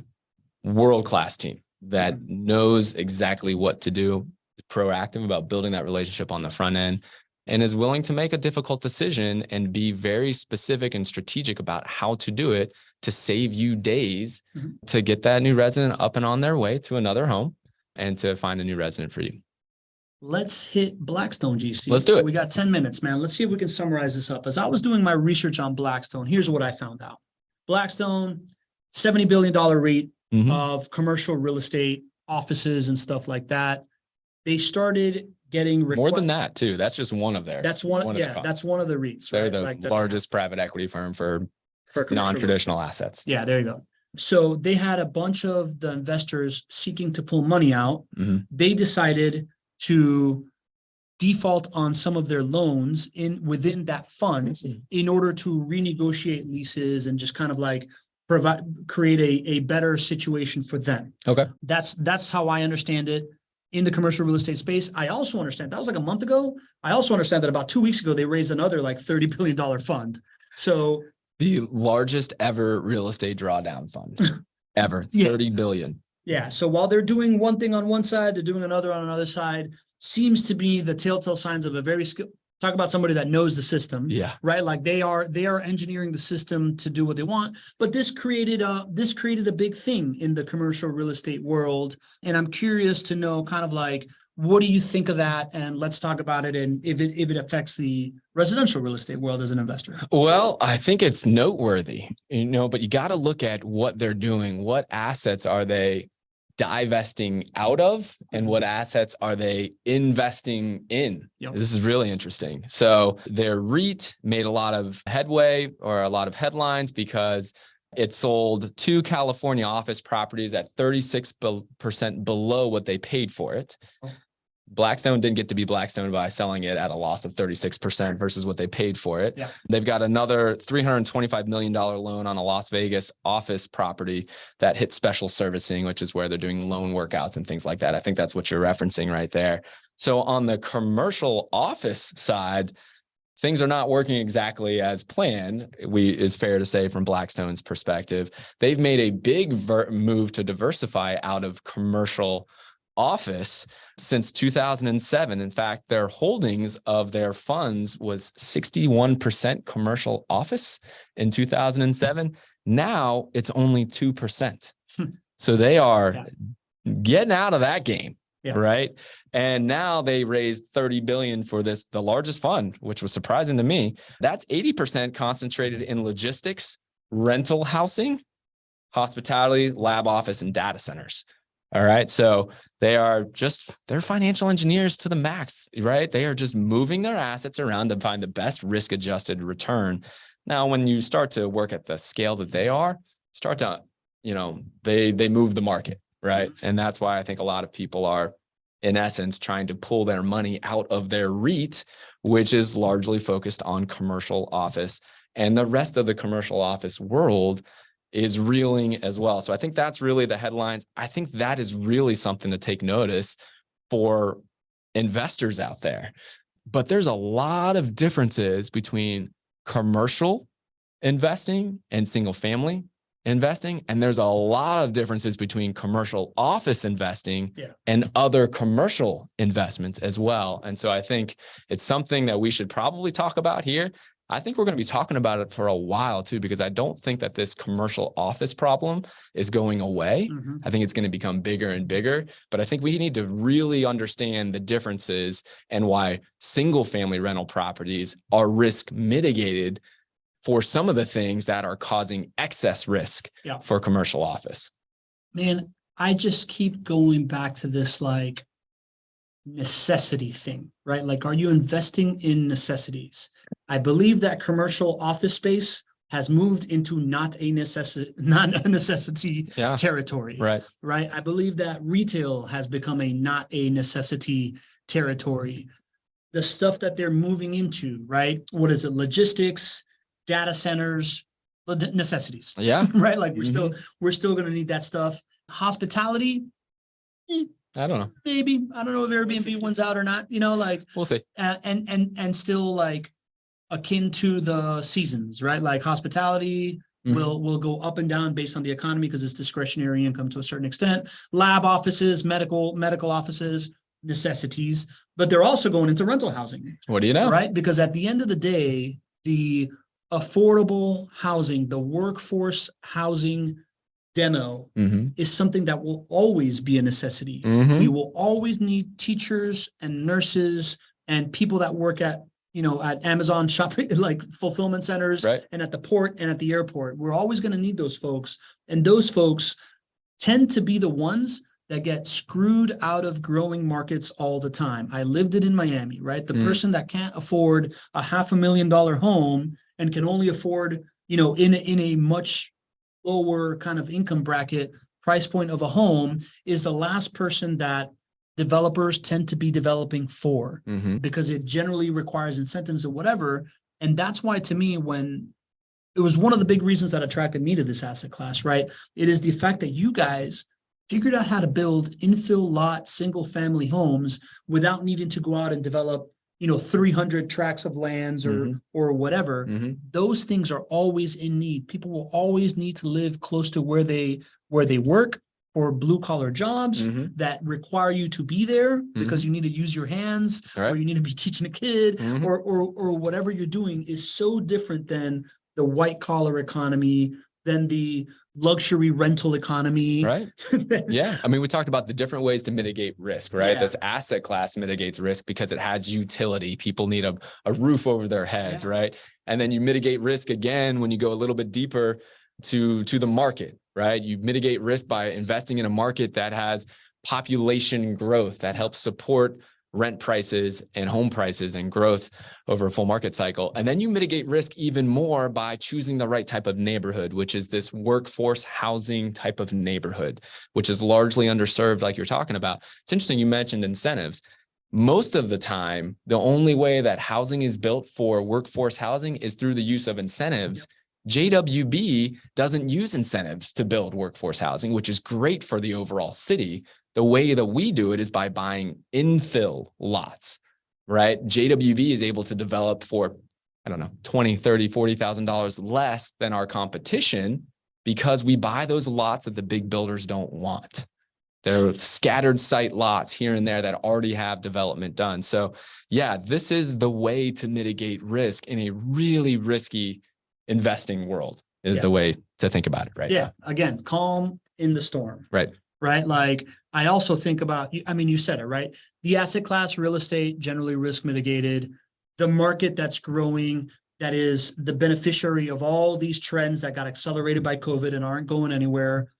world-class team that knows exactly what to do, proactive about building that relationship on the front end, and is willing to make a difficult decision and be very specific and strategic about how to do it to save you days to get that new resident up and on their way to another home and to find a new resident for you. Let's hit Blackstone, GC. Let's do it. We got 10 minutes, man. Let's see if we can summarize this up. As I was doing my research on Blackstone, here's what I found out. Blackstone, $70 billion REIT of commercial real estate, offices and stuff like that. They started getting more than that too. That's just one of their. That's one that's one of the REITs. They're the largest private equity firm for non-traditional assets. Yeah, there you go. So they had a bunch of the investors seeking to pull money out. They decided to default on some of their loans within that fund in order to renegotiate leases and just kind of like create a better situation for them. Okay. That's how I understand it in the commercial real estate space. I also understand that was like a month ago. I also understand that about 2 weeks ago, they raised another like $30 billion fund. So the largest ever real estate drawdown fund ever, 30 billion. Yeah. So while they're doing one thing on one side, they're doing another on another side. Seems to be the telltale signs of a very talk about somebody that knows the system. Yeah. Right. Like they are engineering the system to do what they want. But this created a big thing in the commercial real estate world. And I'm curious to know kind of like, what do you think of that? And let's talk about it and if it affects the residential real estate world as an investor. Well, I think it's noteworthy, but you got to look at what they're doing. What assets are they divesting out of and what assets are they investing in? This is really interesting. So their REIT made a lot of headway or a lot of headlines because it sold 2 California office properties at 36% below what they paid for it. Blackstone didn't get to be Blackstone by selling it at a loss of 36% versus what they paid for it. Yeah. They've got another $325 million loan on a Las Vegas office property that hit special servicing, which is where they're doing loan workouts and things like that. I think that's what you're referencing right there. So on the commercial office side, things are not working exactly as planned, is fair to say from Blackstone's perspective. They've made a big move to diversify out of commercial office since 2007. In fact, their holdings of their funds was 61% commercial office in 2007. Now it's only 2%. So they are getting out of that game. Yeah. Right. And now they raised 30 billion for the largest fund, which was surprising to me. That's 80% concentrated in logistics, rental housing, hospitality, lab office, and data centers. All right. So they're financial engineers to the max, right? They are just moving their assets around to find the best risk adjusted return. Now, when you start to work at the scale that they are, they move the market. Right. And that's why I think a lot of people are, in essence, trying to pull their money out of their REIT, which is largely focused on commercial office. And the rest of the commercial office world is reeling as well. So I think that's really the headlines. I think that is really something to take notice for investors out there. But there's a lot of differences between commercial investing and single family investing. And there's a lot of differences between commercial office investing and other commercial investments as well. And so I think it's something that we should probably talk about here. I think we're going to be talking about it for a while too, because I don't think that this commercial office problem is going away. I think it's going to become bigger and bigger, but I think we need to really understand the differences and why single family rental properties are risk mitigated for some of the things that are causing excess risk for commercial office. Man, I just keep going back to this like necessity thing, right? Like, are you investing in necessities? I believe that commercial office space has moved into not a necessity territory, Right. I believe that retail has become a not a necessity territory. The stuff that they're moving into, right? What is it? Logistics, data centers, necessities. Yeah. Right. Like we're still going to need that stuff. Hospitality. I don't know. Maybe. I don't know if Airbnb one's out or not, like We'll see. And still like akin to the seasons, right? Like hospitality will go up and down based on the economy because it's discretionary income to a certain extent. Lab offices, medical offices, necessities, but they're also going into rental housing. What do you know? Right? Because at the end of the day, the affordable housing, the workforce housing demo is something that will always be a necessity. We will always need teachers and nurses and people that work at Amazon shopping, like fulfillment centers, and at the port and at the airport. We're always going to need those folks. And those folks tend to be the ones that get screwed out of growing markets all the time. I lived it in Miami, right? The person that can't afford a $500,000 home and can only afford, in a much lower kind of income bracket price point of a home is the last person that developers tend to be developing for because it generally requires incentives or whatever. And that's why, to me, when it was one of the big reasons that attracted me to this asset class, right? It is the fact that you guys figured out how to build infill lot, single family homes without needing to go out and develop, 300 tracts of lands or whatever. Those things are always in need. People will always need to live close to where they work, or blue collar jobs that require you to be there because you need to use your hands or you need to be teaching a kid or whatever you're doing is so different than the white collar economy, than the luxury rental economy. Right. Yeah. I mean, we talked about the different ways to mitigate risk, right? Yeah. This asset class mitigates risk because it has utility. People need a roof over their heads, right? And then you mitigate risk again when you go a little bit deeper to the market, right? You mitigate risk by investing in a market that has population growth that helps support rent prices and home prices and growth over a full market cycle. And then you mitigate risk even more by choosing the right type of neighborhood, which is this workforce housing type of neighborhood, which is largely underserved, like you're talking about. It's interesting you mentioned incentives. Most of the time, the only way that housing is built for workforce housing is through the use of incentives. JWB doesn't use incentives to build workforce housing, which is great for the overall city. The way that we do it is by buying infill lots, right? JWB is able to develop for, I don't know, $20,000, $30,000, $40,000 less than our competition because we buy those lots that the big builders don't want. They're scattered site lots here and there that already have development done. So yeah, this is the way to mitigate risk in a really risky investing world is the way to think about it, right? Yeah. Again, calm in the storm. Right. Right. Like I also think about, you said it, right? The asset class, real estate, generally risk mitigated, the market that's growing, that is the beneficiary of all these trends that got accelerated by COVID and aren't going anywhere,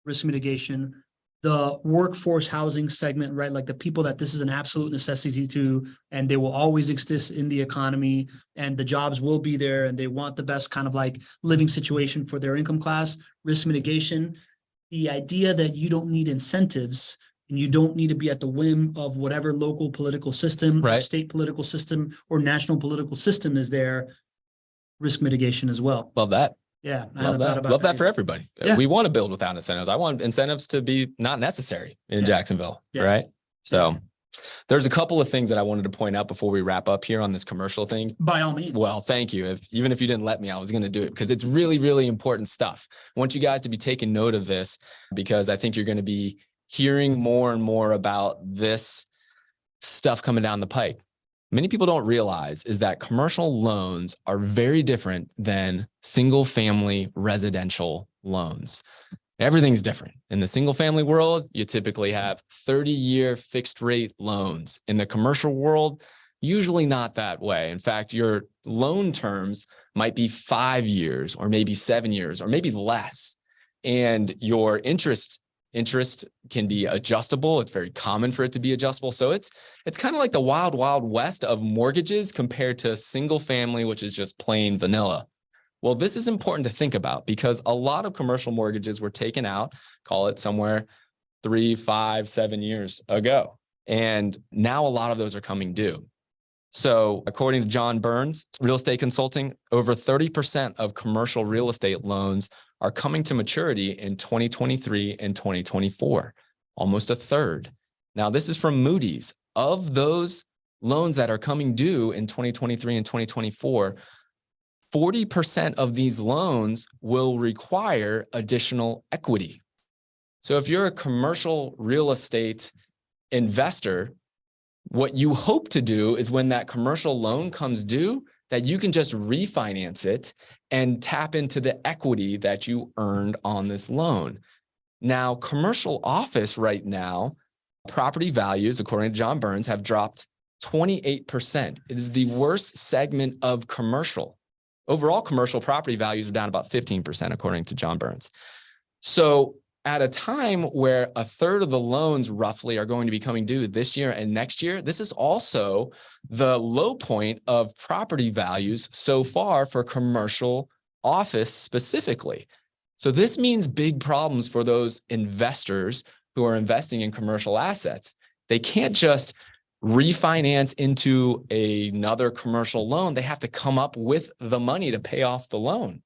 risk mitigation, the workforce housing segment, right? Like the people that this is an absolute necessity to, and they will always exist in the economy and the jobs will be there and they want the best kind of like living situation for their income class, risk mitigation. The idea that you don't need incentives and you don't need to be at the whim of whatever local political system, or state political system, or national political system is there, risk mitigation as well. Love that. Yeah. Love that for everybody. Yeah. We want to build without incentives. I want incentives to be not necessary in Jacksonville, right? So there's a couple of things that I wanted to point out before we wrap up here on this commercial thing. By all means. Well, thank you. Even if you didn't let me, I was going to do it because it's really, really important stuff. I want you guys to be taking note of this because I think you're going to be hearing more and more about this stuff coming down the pipe. many people don't realize is that commercial loans are very different than single family residential loans. Everything's different. In the single family world, you typically have 30-year fixed rate loans. In the commercial world, usually not that way. In fact, your loan terms might be 5 years or maybe 7 years or maybe less. And your interest can be adjustable. It's very common for it to be adjustable. So it's kind of like the wild, wild west of mortgages compared to single family, which is just plain vanilla. Well, this is important to think about because a lot of commercial mortgages were taken out, call it somewhere 3, 5, 7 years ago. And now a lot of those are coming due. So according to John Burns, Real Estate Consulting, over 30% of commercial real estate loans are coming to maturity in 2023 and 2024, almost a third. Now, this is from Moody's. Of those loans that are coming due in 2023 and 2024, 40% of these loans will require additional equity. So if you're a commercial real estate investor, what you hope to do is when that commercial loan comes due, that you can just refinance it and tap into the equity that you earned on this loan. Now, commercial office right now, property values, according to John Burns, have dropped 28%. It is the worst segment of commercial. Overall, commercial property values are down about 15%, according to John Burns. So at a time where a third of the loans roughly are going to be coming due this year and next year, this is also the low point of property values so far for commercial office specifically. So this means big problems for those investors who are investing in commercial assets. They can't just refinance into another commercial loan. They have to come up with the money to pay off the loan,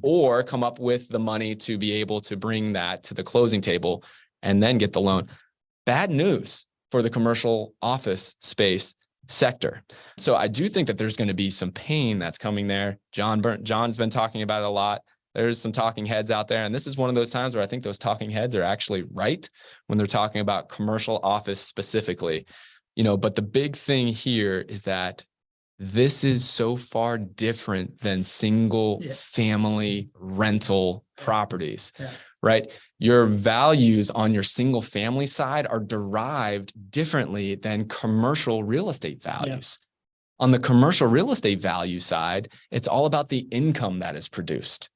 or come up with the money to be able to bring that to the closing table and then get the loan. Bad news for the commercial office space sector. So I do think that there's going to be some pain that's coming there. John's been talking about it a lot. There's some talking heads out there. And this is one of those times where I think those talking heads are actually right when they're talking about commercial office specifically. But the big thing here is that this is so far different than single family rental properties, right? Your values on your single family side are derived differently than commercial real estate values. On the commercial real estate value side, it's all about the income that is produced.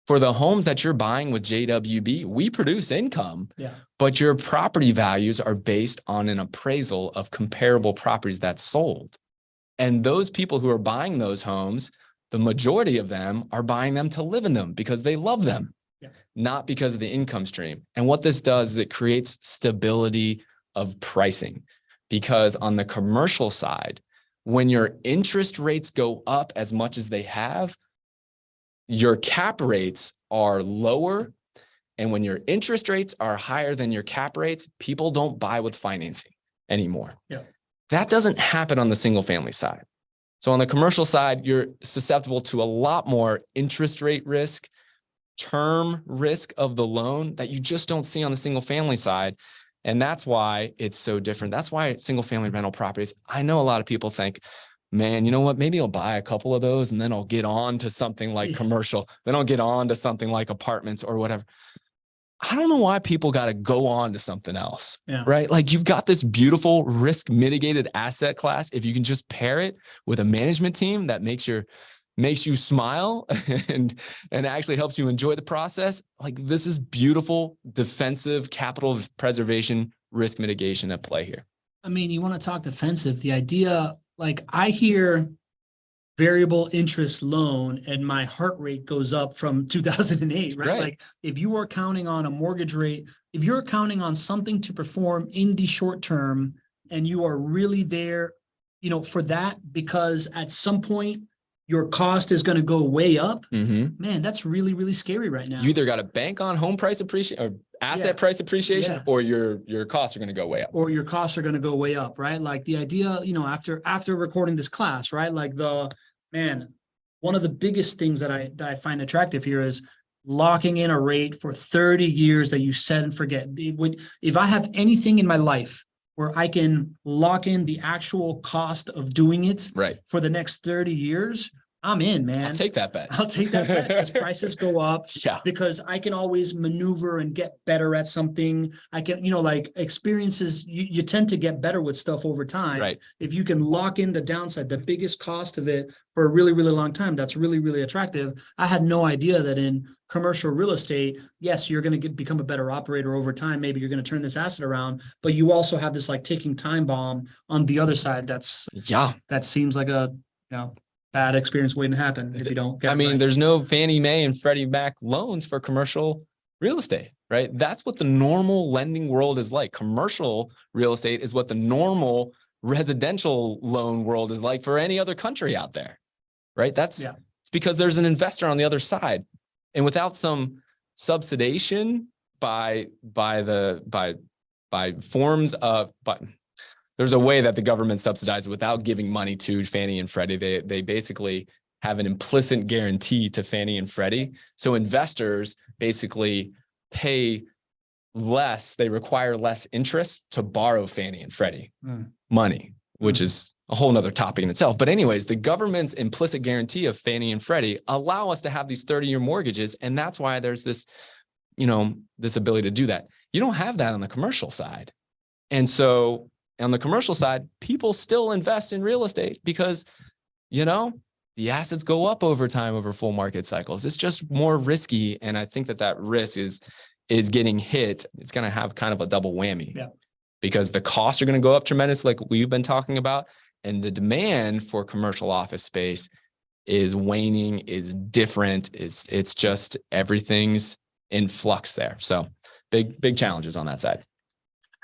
For the homes that you're buying with JWB, we produce income, but your property values are based on an appraisal of comparable properties that's sold. And those people who are buying those homes, the majority of them are buying them to live in them because they love them, not because of the income stream. And what this does is it creates stability of pricing, because on the commercial side, when your interest rates go up as much as they have, your cap rates are lower. And when your interest rates are higher than your cap rates, people don't buy with financing anymore. That doesn't happen on the single family side. So on the commercial side, you're susceptible to a lot more interest rate risk, term risk of the loan that you just don't see on the single family side. And that's why it's so different. That's why single family rental properties, I know a lot of people think, man, you know what, maybe I'll buy a couple of those and then I'll get on to something like commercial. Then I'll get on to something like apartments or whatever. I don't know why people got to go on to something else, right? Like you've got this beautiful risk mitigated asset class. If you can just pair it with a management team that makes you smile and actually helps you enjoy the process. Like this is beautiful defensive capital preservation risk mitigation at play here. I mean, you want to talk defensive, the idea, like I hear variable interest loan and my heart rate goes up from 2008, right? Like if you are counting on a mortgage rate, if you're counting on something to perform in the short term and you are really there, for that, because at some point your cost is going to go way up, man, that's really, really scary right now. You either got to bank on home price appreciation or asset price appreciation, or your costs are going to go way up. Or your costs are going to go way up, right? Like the idea, after recording this class, right? Like one of the biggest things that I find attractive here is locking in a rate for 30 years that you set and forget. If I have anything in my life where I can lock in the actual cost of doing it Right. for the next 30 years, I'm in, man. I'll take that bet. I'll take that bet because prices go up. Yeah. Because I can always maneuver and get better at something. I can, like experiences, you tend to get better with stuff over time. Right. If you can lock in the downside, the biggest cost of it for a really, really long time, that's really, really attractive. I had no idea that in commercial real estate, yes, you're going to become a better operator over time. Maybe you're going to turn this asset around, but you also have this like ticking time bomb on the other side. That seems like a, bad experience waiting to happen if you don't get it right. There's no Fannie Mae and Freddie Mac loans for commercial real estate, right? That's what the normal lending world is like. Commercial real estate is what the normal residential loan world is like for any other country out there, right? It's because there's an investor on the other side. And without some subsidization there's a way that the government subsidizes without giving money to Fannie and Freddie. They basically have an implicit guarantee to Fannie and Freddie. So investors basically pay less. They require less interest to borrow Fannie and Freddie money, which is a whole nother topic in itself. But anyways, the government's implicit guarantee of Fannie and Freddie allow us to have these 30-year mortgages. And that's why there's this, this ability to do that. You don't have that on the commercial side. And so on the commercial side, people still invest in real estate because, the assets go up over time, over full market cycles. It's just more risky. And I think that risk is getting hit. It's going to have kind of a double whammy because the costs are going to go up tremendously, like we've been talking about. And the demand for commercial office space is waning, is different. It's just everything's in flux there. So big challenges on that side.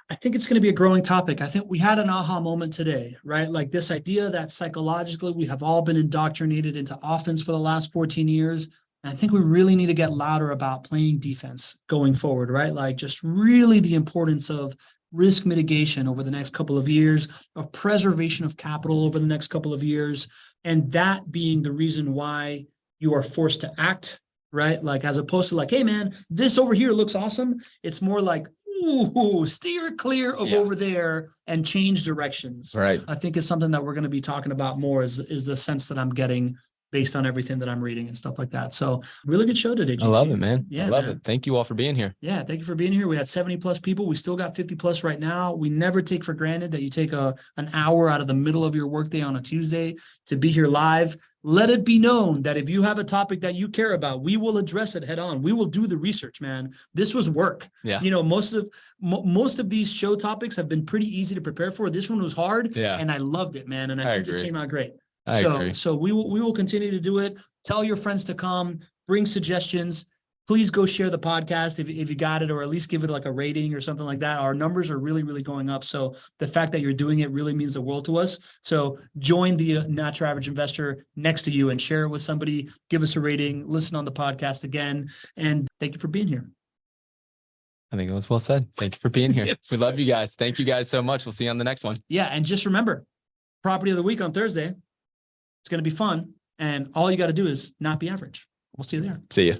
I think it's going to be a growing topic. I think we had an aha moment today, right? Like this idea that psychologically we have all been indoctrinated into offense for the last 14 years. And I think we really need to get louder about playing defense going forward, right? Like just really the importance of risk mitigation over the next couple of years, of preservation of capital over the next couple of years. And that being the reason why you are forced to act, right? Like as opposed to like, hey man, this over here looks awesome. It's more like, ooh, steer clear of over there and change directions. Right. I think it's something that we're going to be talking about more is the sense that I'm getting based on everything that I'm reading and stuff like that. So really good show today, GG. I love it, man. Yeah, I love it. Thank you all for being here. Yeah. Thank you for being here. We had 70 plus people. We still got 50 plus right now. We never take for granted that you take an hour out of the middle of your workday on a Tuesday to be here live. Let it be known that if you have a topic that you care about, we will address it head on. We will do the research, man. This was work. Yeah. Most of these show topics have been pretty easy to prepare for. This one was hard. Yeah. And I loved it, man. And I think agree. it came out great. I agree. So we will continue to do it. Tell your friends to come, bring suggestions. Please go share the podcast if you got it, or at least give it like a rating or something like that. Our numbers are really, really going up. So the fact that you're doing it really means the world to us. So join the Not Your Average Investor next to you and share it with somebody. Give us a rating, listen on the podcast again. And thank you for being here. I think it was well said. Thank you for being here. Yes. We love you guys. Thank you guys so much. We'll see you on the next one. Yeah. And just remember, property of the week on Thursday. It's going to be fun. And all you got to do is not be average. We'll see you there. See you.